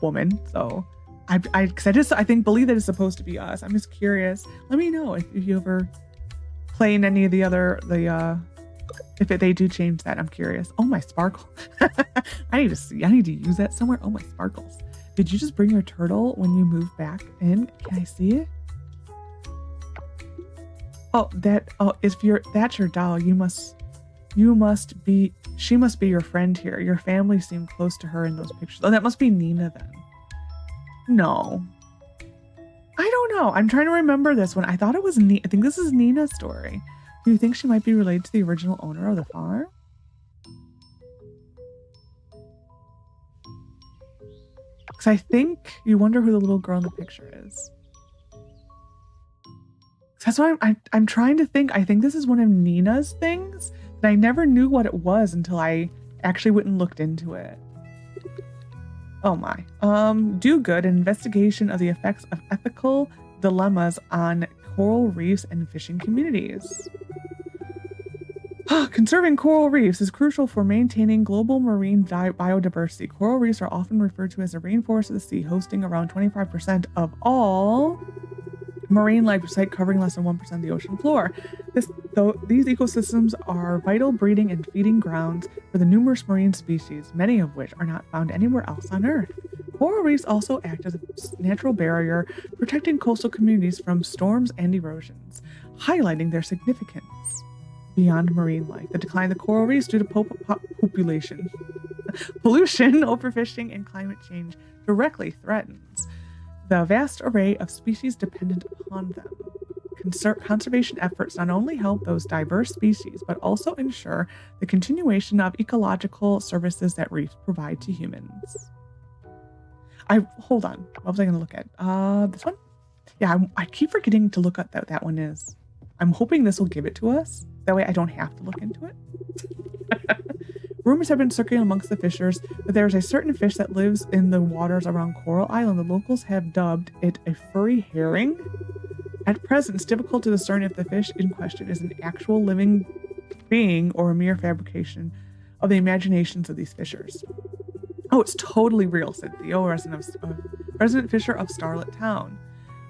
woman. So I believe that it's supposed to be us. I'm just curious. Let me know if you ever play in any of the other, they do change that. I'm curious. Oh, my sparkle. I need to use that somewhere. Oh, my sparkles. Did you just bring your turtle when you moved back in? Can I see it? Oh, that's your doll. She must be your friend here. Your family seemed close to her in those pictures. Oh, that must be Nina then. No. I don't know. I'm trying to remember this one. I thought it was I think this is Nina's story. Do you think she might be related to the original owner of the farm? Because I think you wonder who the little girl in the picture is. That's why I'm trying to think. I think this is one of Nina's things, but I never knew what it was until I actually went and looked into it. Oh my. Do good, an investigation of the effects of ethical dilemmas on coral reefs and fishing communities. Conserving coral reefs is crucial for maintaining global marine biodiversity. Coral reefs are often referred to as the rainforest of the sea, hosting around 25% of all marine life, despite covering less than 1% of the ocean floor. These ecosystems are vital breeding and feeding grounds for the numerous marine species, many of which are not found anywhere else on Earth. Coral reefs also act as a natural barrier, protecting coastal communities from storms and erosions, highlighting their significance beyond marine life. The decline of the coral reefs due to population pollution, overfishing, and climate change directly threatens the vast array of species dependent upon them. Conservation efforts not only help those diverse species, but also ensure the continuation of ecological services that reefs provide to humans. Hold on. What was I going to look at? This one? Yeah, I keep forgetting to look at that one is. I'm hoping this will give it to us. That way I don't have to look into it. Rumors have been circulating amongst the fishers that there is a certain fish that lives in the waters around Coral Island. The locals have dubbed it a furry herring. At present, it's difficult to discern if the fish in question is an actual living being or a mere fabrication of the imaginations of these fishers. Oh, it's totally real, said Theo, resident fisher of Starlet Town.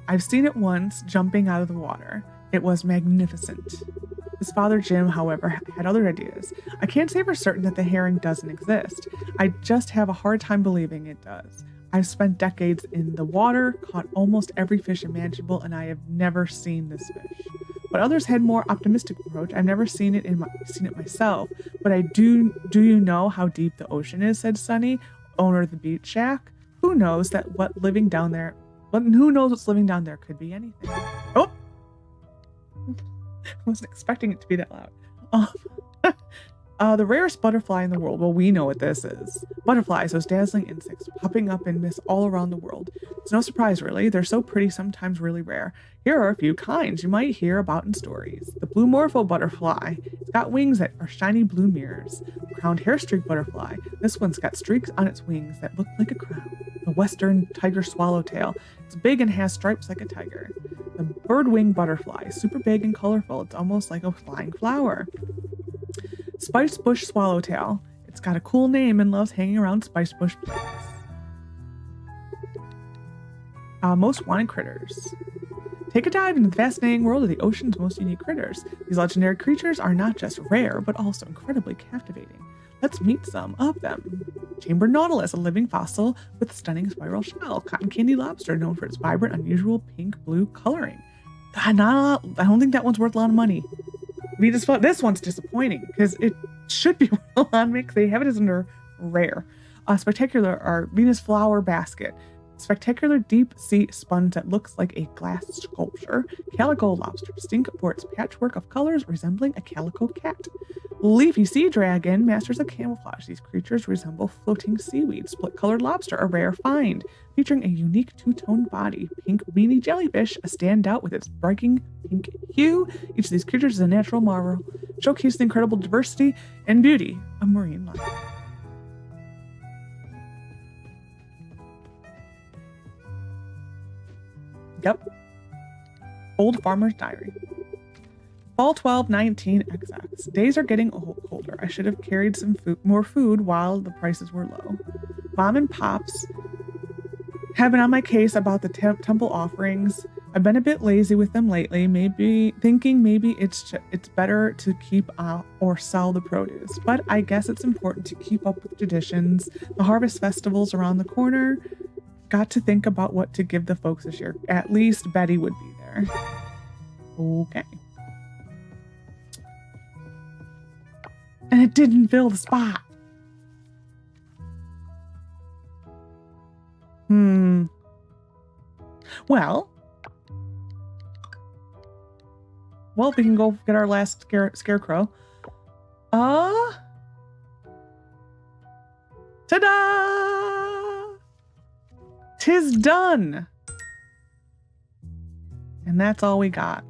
I've seen it once jumping out of the water. It was magnificent. His father, Jim, however, had other ideas. I can't say for certain that the herring doesn't exist. I just have a hard time believing it does. I've spent decades in the water, caught almost every fish imaginable, and I have never seen this fish. But others had more optimistic approach. I've never seen it myself, but I do you know how deep the ocean is, said Sonny, owner of the beach shack. Who knows what's living down there could be anything. Oh! I wasn't expecting it to be that loud. The rarest butterfly in the world. Well, we know what this is. Butterflies, those dazzling insects, popping up in mist all around the world. It's no surprise, really. They're so pretty, sometimes really rare. Here are a few kinds you might hear about in stories. The blue Morpho butterfly. It's got wings that are shiny blue mirrors. The crowned hair-streak butterfly. This one's got streaks on its wings that look like a crown. The western tiger swallowtail. It's big and has stripes like a tiger. The birdwing butterfly. Super big and colorful. It's almost like a flying flower. Spice bush swallowtail. It's got a cool name and loves hanging around spice bush plants. Most wanted critters. Take a dive into the fascinating world of the ocean's most unique critters. These legendary creatures are not just rare, but also incredibly captivating. Let's meet some of them. Chambered nautilus, a living fossil with a stunning spiral shell. Cotton candy lobster, known for its vibrant, unusual pink-blue coloring. I don't think that one's worth a lot of money. This one's disappointing because it should be worth a lot of money because they have it as under rare. Spectacular Venus flower basket. Spectacular deep sea sponge that looks like a glass sculpture. Calico lobster, distinct for its patchwork of colors resembling a calico cat. Leafy sea dragon, masters of camouflage. These creatures resemble floating seaweed. Split-colored lobster, a rare find, featuring a unique two-toned body. Pink weenie jellyfish, a standout with its striking pink hue. Each of these creatures is a natural marvel, showcasing the incredible diversity and beauty of marine life. Yep. Old Farmer's Diary. Fall 12/19 XX. Days are getting colder. I should have carried some more food while the prices were low. Mom and Pops have been on my case about the temple offerings. I've been a bit lazy with them lately, maybe it's better to keep or sell the produce. But I guess it's important to keep up with traditions. The harvest festival's around the corner. Got to think about what to give the folks this year. At least Betty would be there. Okay. And it didn't fill the spot. Well, Well, we can go get our last scarecrow. Ta-da! 'Tis done. And that's all we got.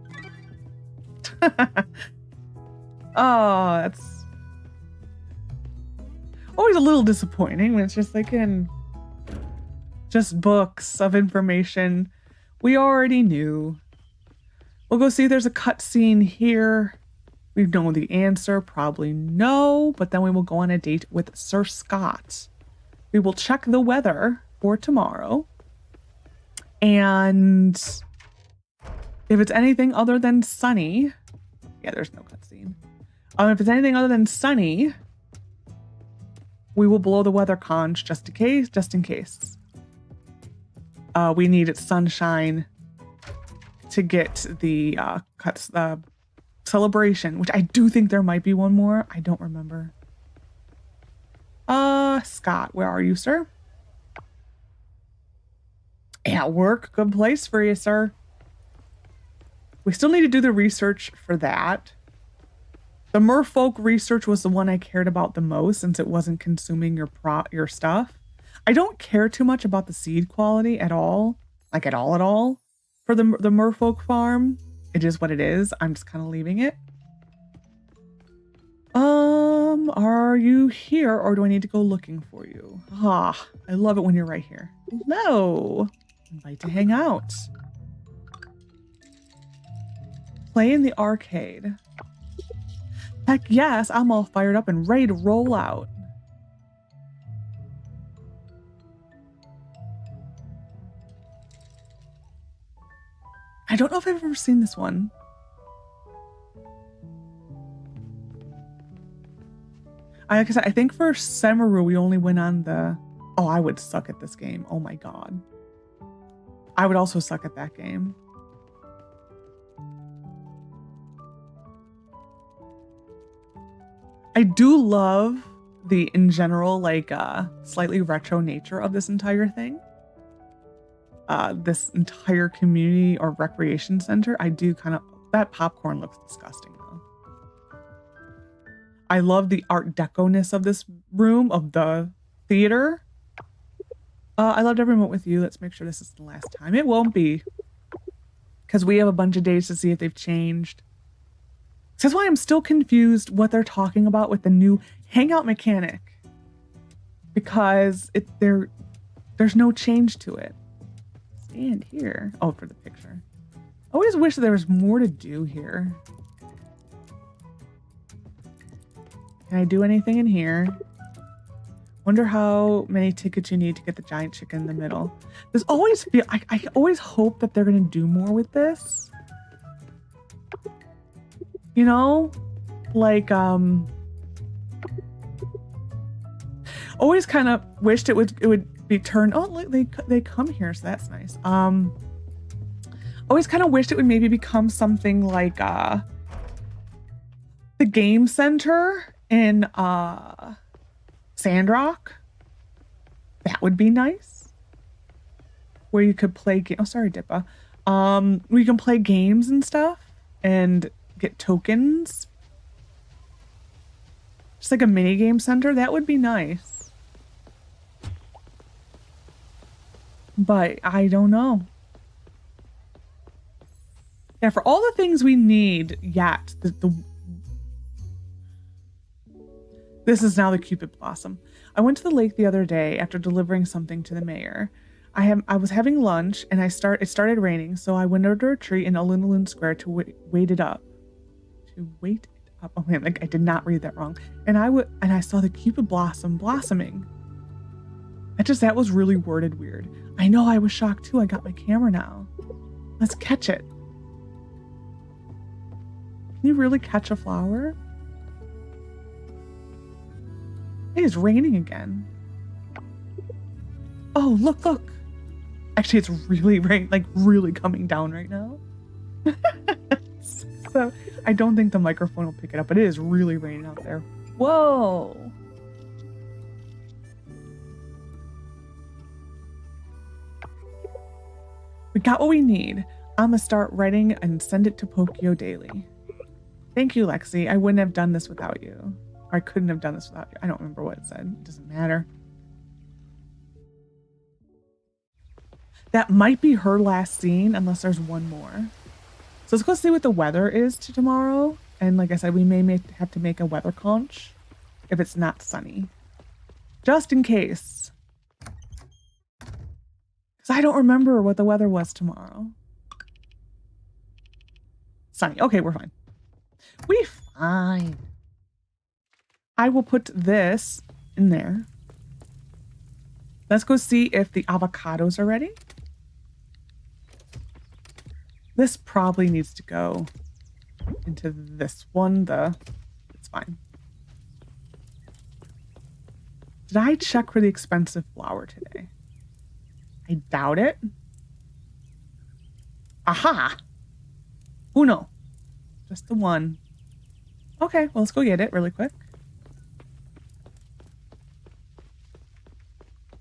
Oh, that's always a little disappointing when it's just like in just books of information we already knew. We'll go see if there's a cutscene here. We know the answer, probably no, but then we will go on a date with Sir Scott. We will check the weather for tomorrow. And if it's anything other than sunny, yeah, there's no cutscene. If it's anything other than sunny, we will blow the weather conch just in case. We need sunshine to get the celebration, which I do think there might be one more. I don't remember. Scott, where are you, sir? At work. Good place for you, sir. We still need to do the research for that. The Merfolk research was the one I cared about the most since it wasn't consuming your stuff. I don't care too much about the seed quality at all. Like at all. For the Merfolk farm. It is what it is. I'm just kind of leaving it. Are you here or do I need to go looking for you? Ah, I love it when you're right here. Hello. Invite to hang out. Play in the arcade. Heck yes, I'm all fired up and ready to roll out. I don't know if I've ever seen this one. Like I said, I think for Semaru, we only went on the... Oh, I would suck at this game. Oh my god. I would also suck at that game. I do love the, in general, like, slightly retro nature of this entire thing. This entire community or recreation center. I do kind of... That popcorn looks disgusting, though. I love the Art Deco-ness of this room, of the theater. I loved every moment with you. Let's make sure this is the last time. It won't be. Because we have a bunch of days to see if they've changed. That's why I'm still confused what they're talking about with the new hangout mechanic. Because there's no change to it. Stand here. Oh, for the picture. I always wish there was more to do here. Can I do anything in here? Wonder how many tickets you need to get the giant chicken in the middle. There's always I always hope that they're gonna do more with this. You know? Like always kind of wished it would be turned. Oh, look, they come here, so that's nice. Always kind of wished it would maybe become something like the game center in Sandrock. That would be nice. Where you could play oh, sorry, Dippa. Where you can play games and stuff and get tokens. Just like a mini game center. That would be nice. But I don't know. Yeah, for all the things we need yet, this is now the Cupid Blossom. I went to the lake the other day after delivering something to the mayor. I was having lunch and it started raining, so I went under a tree in Alunalun Square to wait it up. To wait it up. Oh man, like I did not read that wrong. And I saw the Cupid Blossom blossoming. That was really worded weird. I know, I was shocked too. I got my camera now. Let's catch it. Can you really catch a flower? It is raining again. Oh, look. Actually, it's really really coming down right now. So I don't think the microphone will pick it up, but it is really raining out there. Whoa. We got what we need. I'm gonna start writing and send it to Pokio Daily. Thank you, Lexi. I wouldn't have done this without you. Or I couldn't have done this without you. I don't remember what it said. It doesn't matter. That might be her last scene unless there's one more. So let's go see what the weather is to tomorrow. And like I said, we may have to make a weather conch if it's not sunny. Just in case. Because I don't remember what the weather was tomorrow. Sunny. Okay, we're fine. We're fine. I will put this in there. Let's go see if the avocados are ready. This probably needs to go into this one. It's fine. Did I check for the expensive flour today? I doubt it. Aha! Uno. Just the one. Okay, well, let's go get it really quick.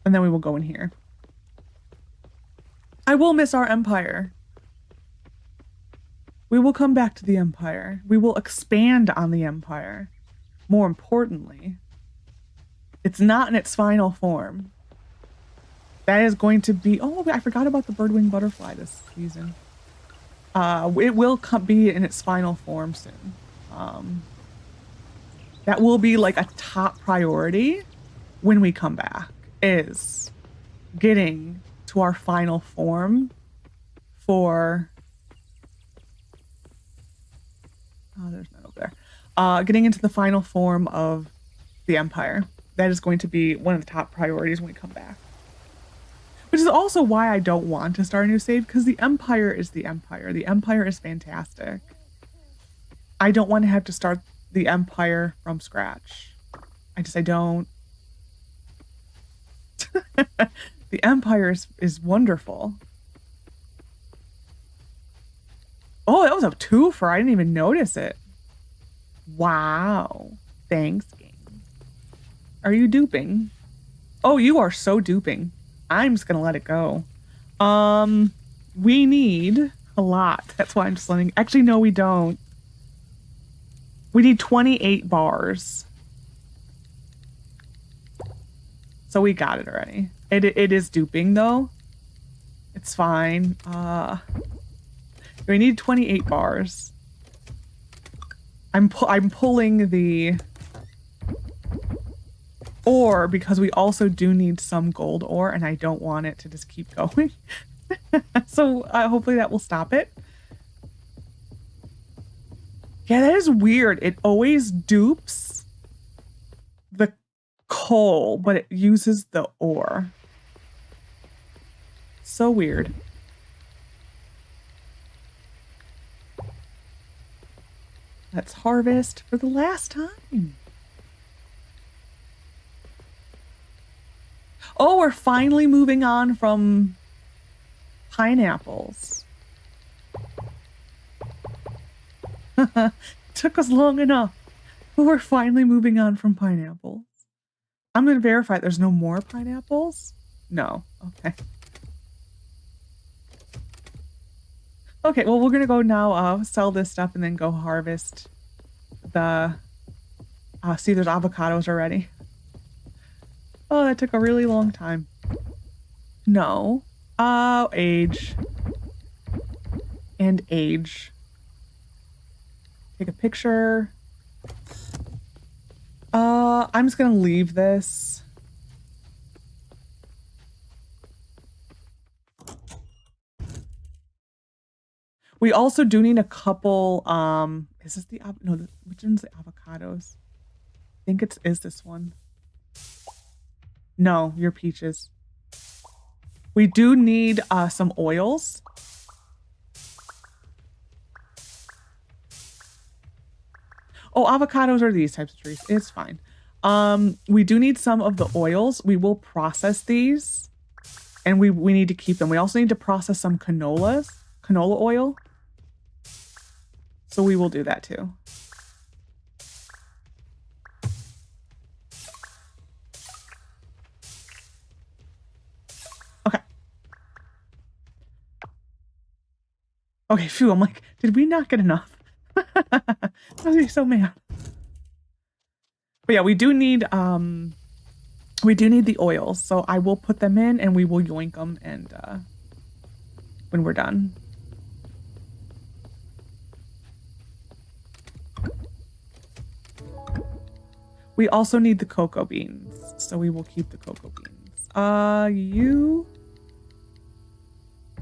And then we will go in here. I will miss our empire. We will come back to the empire. We will expand on the empire. More importantly, it's not in its final form. That is going to be... Oh, I forgot about the birdwing butterfly this season. It will be in its final form soon. That will be like a top priority when we come back, is getting to our final form for... Oh, there's none over there. Getting into the final form of the empire. That is going to be one of the top priorities when we come back. Which is also why I don't want to start a new save, because the empire is the empire. The empire is fantastic. I don't want to have to start the empire from scratch. I don't. The empire is wonderful. Oh, that was a twofer. I didn't even notice it. Wow. Thanks, game. Are you duping? Oh, you are so duping. I'm just gonna let it go. We need a lot. That's why I'm just letting... Actually, no, we don't. We need 28 bars. So we got it already. It is duping, though. It's fine. We need 28 bars. I'm pulling the ore because we also do need some gold ore, and I don't want it to just keep going. So hopefully that will stop it. Yeah, that is weird. It always dupes the coal, but it uses the ore. So weird. Let's harvest for the last time. Oh, we're finally moving on from pineapples. Took us long enough, but we're finally moving on from pineapples. I'm going to verify there's no more pineapples. No. Okay. Okay, well, we're going to go now sell this stuff and then go harvest the... see, there's avocados already. Oh, that took a really long time. No. Oh, age. And age. Take a picture. I'm just going to leave this. We also do need a couple, is this the, no, which one's the avocados? I think is this one. No, your peaches. We do need, some oils. Oh, avocados are these types of trees. It's fine. We do need some of the oils. We will process these, and we need to keep them. We also need to process some canola oil. So we will do that too. Okay. Okay, phew, I'm like, did we not get enough? must be so mad. But yeah, we do need the oils, so I will put them in and we will yoink them and when we're done. We also need the cocoa beans, so we will keep the cocoa beans.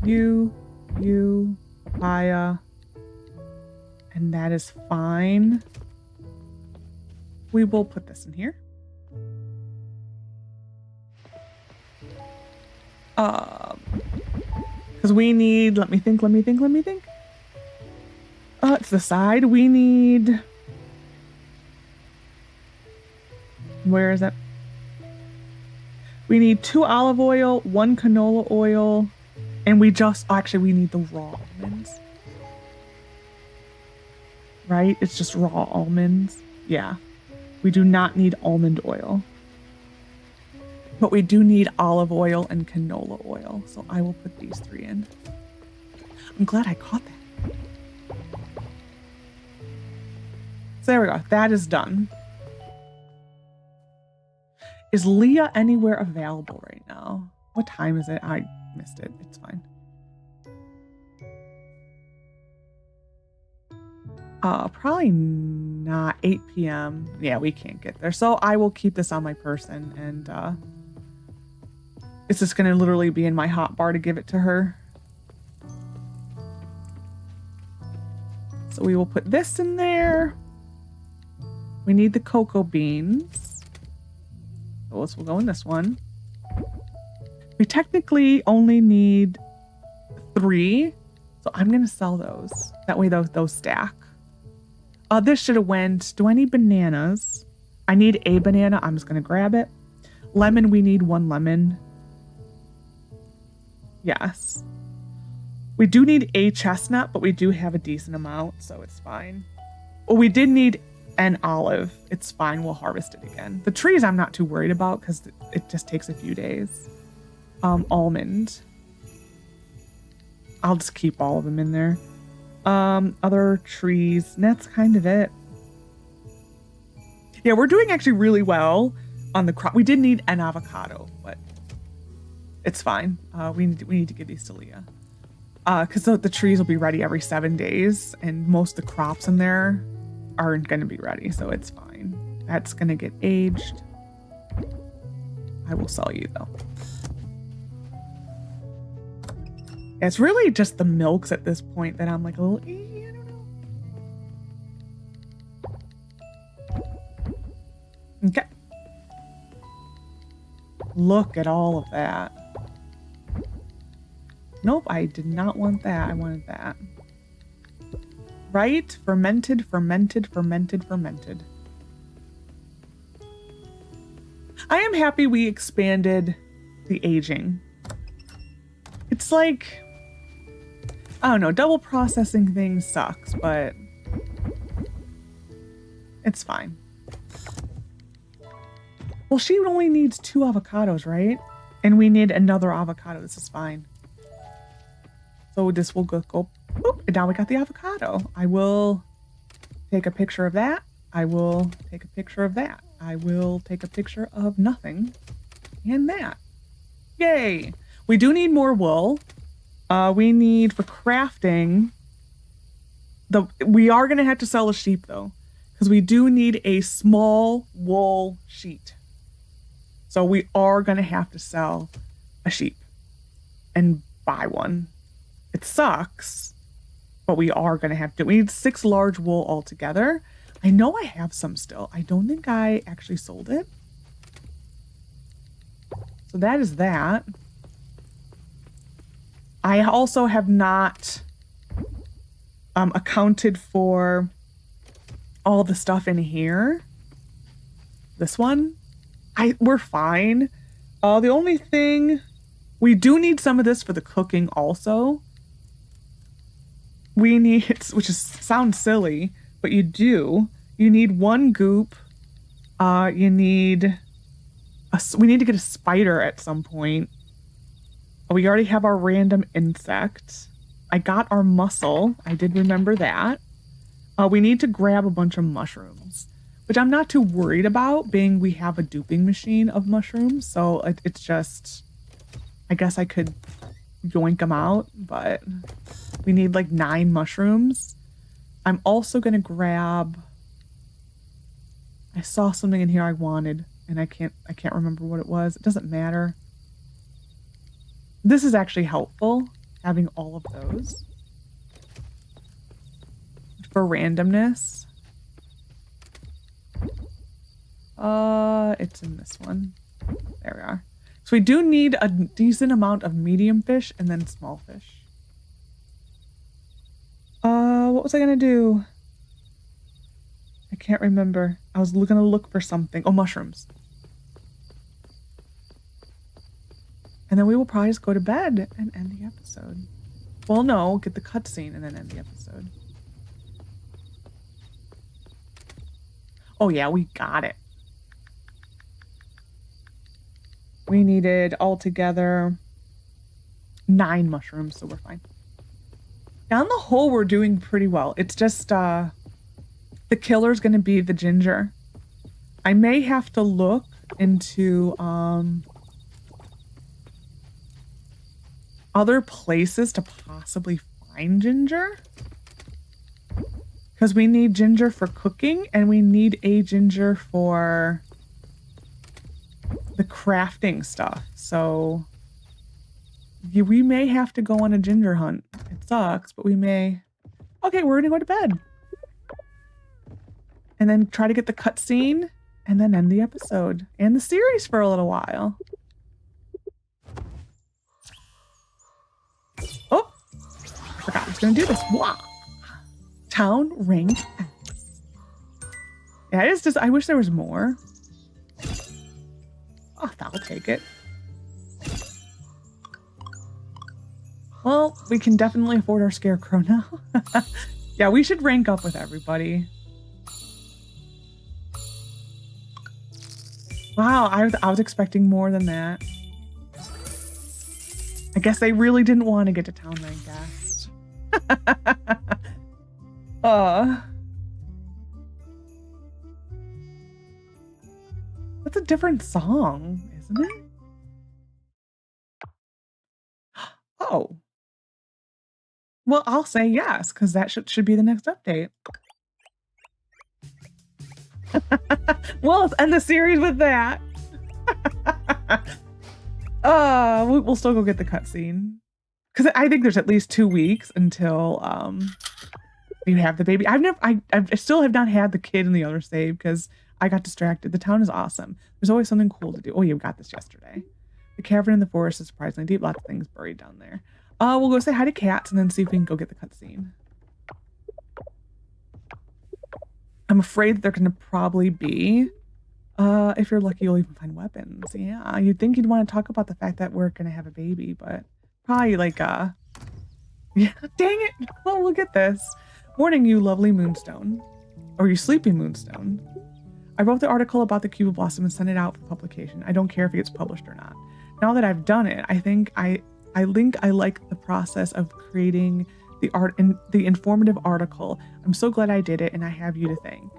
You, papaya, and that is fine. We will put this in here. Because we need, let me think. It's the side. We need, where is it? We need 2 olive oil, 1 canola oil, and we just, actually we need the raw almonds. Right? It's just raw almonds. Yeah. We do not need almond oil. But we do need olive oil and canola oil. So I will put these 3 in. I'm glad I caught that. So there we go. That is done. Is Leah anywhere available right now? What time is it? I missed it. It's fine. Probably not 8 p.m. Yeah, we can't get there. So I will keep this on my person and it's just going to literally be in my hotbar to give it to her. So we will put this in there. We need the cocoa beans. So this will go in this one. We technically only need 3. So I'm going to sell those. That way those stack. This should have went. Do I need bananas? I need a banana. I'm just going to grab it. Lemon, we need 1 lemon. Yes. We do need a chestnut, but we do have a decent amount, so it's fine. Oh, we did need an olive. It's fine. We'll harvest it again. The trees I'm not too worried about because it just takes a few days. Almond. I'll just keep all of them in there. Other trees. And that's kind of it. Yeah, we're doing actually really well on the crop. We did need an avocado, but it's fine. We need to give these to Leah. Because the trees will be ready every 7 days, and most of the crops in there aren't going to be ready, so it's fine. That's going to get aged. I will sell you, though. It's really just the milks at this point that I'm like a little, I don't know. Okay. Look at all of that. Nope, I did not want that. I wanted that. Right? Fermented. I am happy we expanded the aging. It's like, I don't know, double processing things sucks, but it's fine. Well, she only needs 2 avocados, right? And we need another avocado. This is fine. So this will go boop, and now we got the avocado. I will take a picture of that. I will take a picture of that. I will take a picture of nothing and that. Yay! We do need more wool. We need for crafting. We are going to have to sell a sheep though, because we do need a small wool sheet. So we are going to have to sell a sheep and buy one. It sucks, but we are going to have to. We need 6 large wool altogether. I know I have some still. I don't think I actually sold it. So that is that. I also have not accounted for all the stuff in here. This one, we're fine. The only thing, we do need some of this for the cooking also. We need, which sounds silly, but you do. You need 1 goop. You need, we need to get a spider at some point. We already have our random insect. I got our mussel. I did remember that. We need to grab a bunch of mushrooms, which I'm not too worried about, being we have a duping machine of mushrooms. So it's just, I guess I could yoink them out, but we need like 9 mushrooms. I'm also going to grab, I saw something in here I wanted, and I can't remember what it was. It doesn't matter. This is actually helpful, having all of those for randomness. It's in this one. There we are. So we do need a decent amount of medium fish and then small fish. What was I gonna do? I can't remember. I was gonna look for something. Oh, mushrooms. And then we will probably just go to bed and end the episode. Well, no, get the cutscene and then end the episode. Oh yeah, we got it. We needed altogether 9 mushrooms, so we're fine. On the whole, we're doing pretty well. It's just the killer's going to be the ginger. I may have to look into other places to possibly find ginger. Because we need ginger for cooking, and we need a ginger for the crafting stuff. So yeah, we may have to go on a ginger hunt. It sucks, but we may. Okay, we're gonna go to bed. And then try to get the cutscene and then end the episode and the series for a little while. Oh, I forgot I was gonna do this. Wow. Town rank X. Yeah, it's just, I wish there was more. Oh, I'll take it. Well, we can definitely afford our scarecrow now. Yeah, we should rank up with everybody. Wow, I was expecting more than that. I guess they really didn't want to get to town rank X. That's a different song, isn't it? Oh. Well, I'll say yes, because that should be the next update. Well, let's end the series with that. We'll still go get the cutscene. Because I think there's at least 2 weeks until you have the baby. I still have not had the kid in the other save because I got distracted. The town is awesome. There's always something cool to do. Oh, yeah, we got this yesterday. The cavern in the forest is surprisingly deep. Lots of things buried down there. We'll go say hi to cats and then see if we can go get the cutscene. I'm afraid they're going to probably be, if you're lucky, you'll even find weapons. Yeah, you'd think you'd want to talk about the fact that we're going to have a baby, but probably like, yeah, dang it. Well, we'll get this. Morning, you lovely moonstone. Or you sleepy moonstone. I wrote the article about the Cuba Blossom and sent it out for publication. I don't care if it gets published or not. Now that I've done it, I think I like the process of creating the art and the informative article. I'm so glad I did it, and I have you to thank.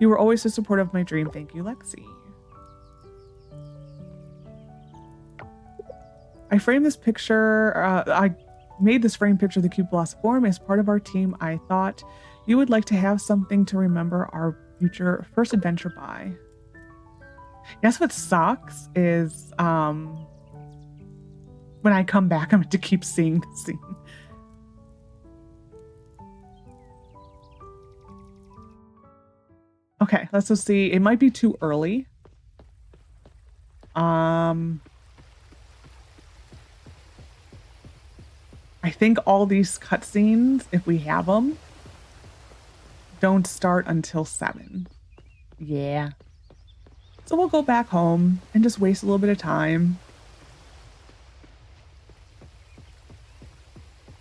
You were always so supportive of my dream. Thank you, Lexi. I framed this picture. I made this framed picture of the Cuba Blossom form as part of our team. I thought you would like to have something to remember our future first adventure by. Guess what sucks is when I come back, I'm going to keep seeing the scene. Okay, let's just see. It might be too early. I think all these cutscenes, if we have them, don't start until 7. Yeah. So we'll go back home and just waste a little bit of time.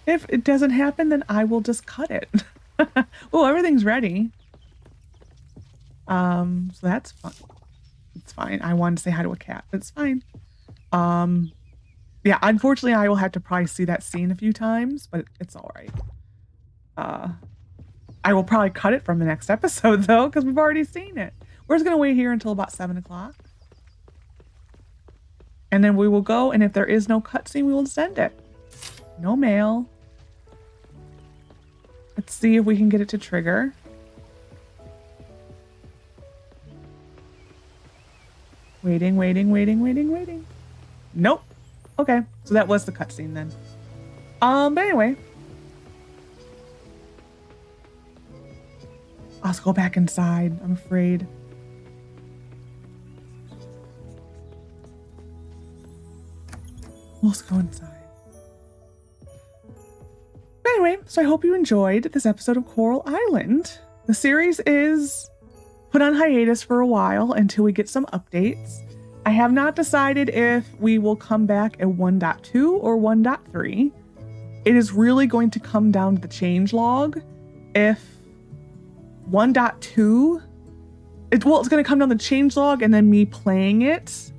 If it doesn't happen, then I will just cut it. Oh, everything's ready. So that's fun. It's fine. I wanted to say hi to a cat, but it's fine. Yeah, unfortunately, I will have to probably see that scene a few times, but it's all right. I will probably cut it from the next episode though, because we've already seen it. We're just gonna wait here until about 7 o'clock. And then we will go, and if there is no cutscene, we will send it. No mail. Let's see if we can get it to trigger. Waiting, waiting, waiting, waiting, waiting. Nope. Okay, so that was the cutscene then. But anyway. Let's go back inside, I'm afraid. Let's go inside. But anyway, so I hope you enjoyed this episode of Coral Island. The series is put on hiatus for a while until we get some updates. I have not decided if we will come back at 1.2 or 1.3. It is really going to come down to the changelog. If 1.2, it's going to come down to the changelog and then me playing it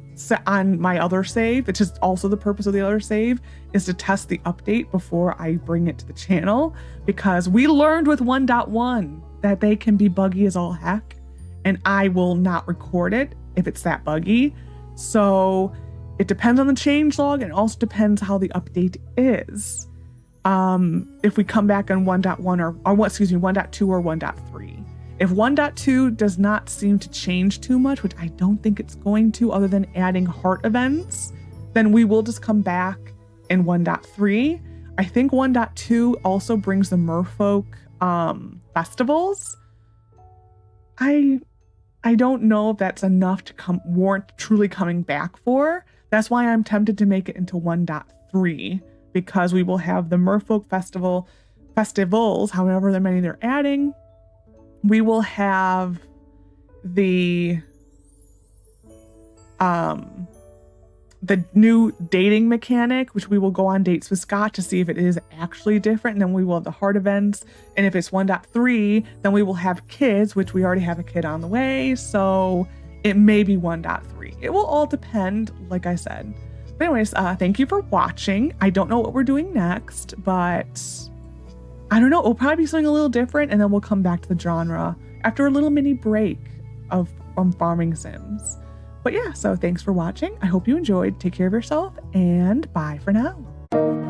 on my other save, which is also the purpose of the other save, is to test the update before I bring it to the channel, because we learned with 1.1 that they can be buggy as all heck, and I will not record it if it's that buggy. So it depends on the changelog, and it also depends how the update is. If we come back on 1.1 1.2 or 1.3. If 1.2 does not seem to change too much, which I don't think it's going to, other than adding heart events, then we will just come back in 1.3. I think 1.2 also brings the Merfolk festivals. I don't know if that's enough to warrant truly coming back for. That's why I'm tempted to make it into 1.3, because we will have the Merfolk festivals, however many they're adding. We will have the new dating mechanic, which we will go on dates with Scott to see if it is actually different. And then we will have the heart events. And if it's 1.3, then we will have kids, which we already have a kid on the way. So it may be 1.3. It will all depend, like I said. But anyways, thank you for watching. I don't know what we're doing next, but I don't know. It'll probably be something a little different, and then we'll come back to the genre after a little mini break from farming sims. But yeah, so thanks for watching. I hope you enjoyed. Take care of yourself, and bye for now.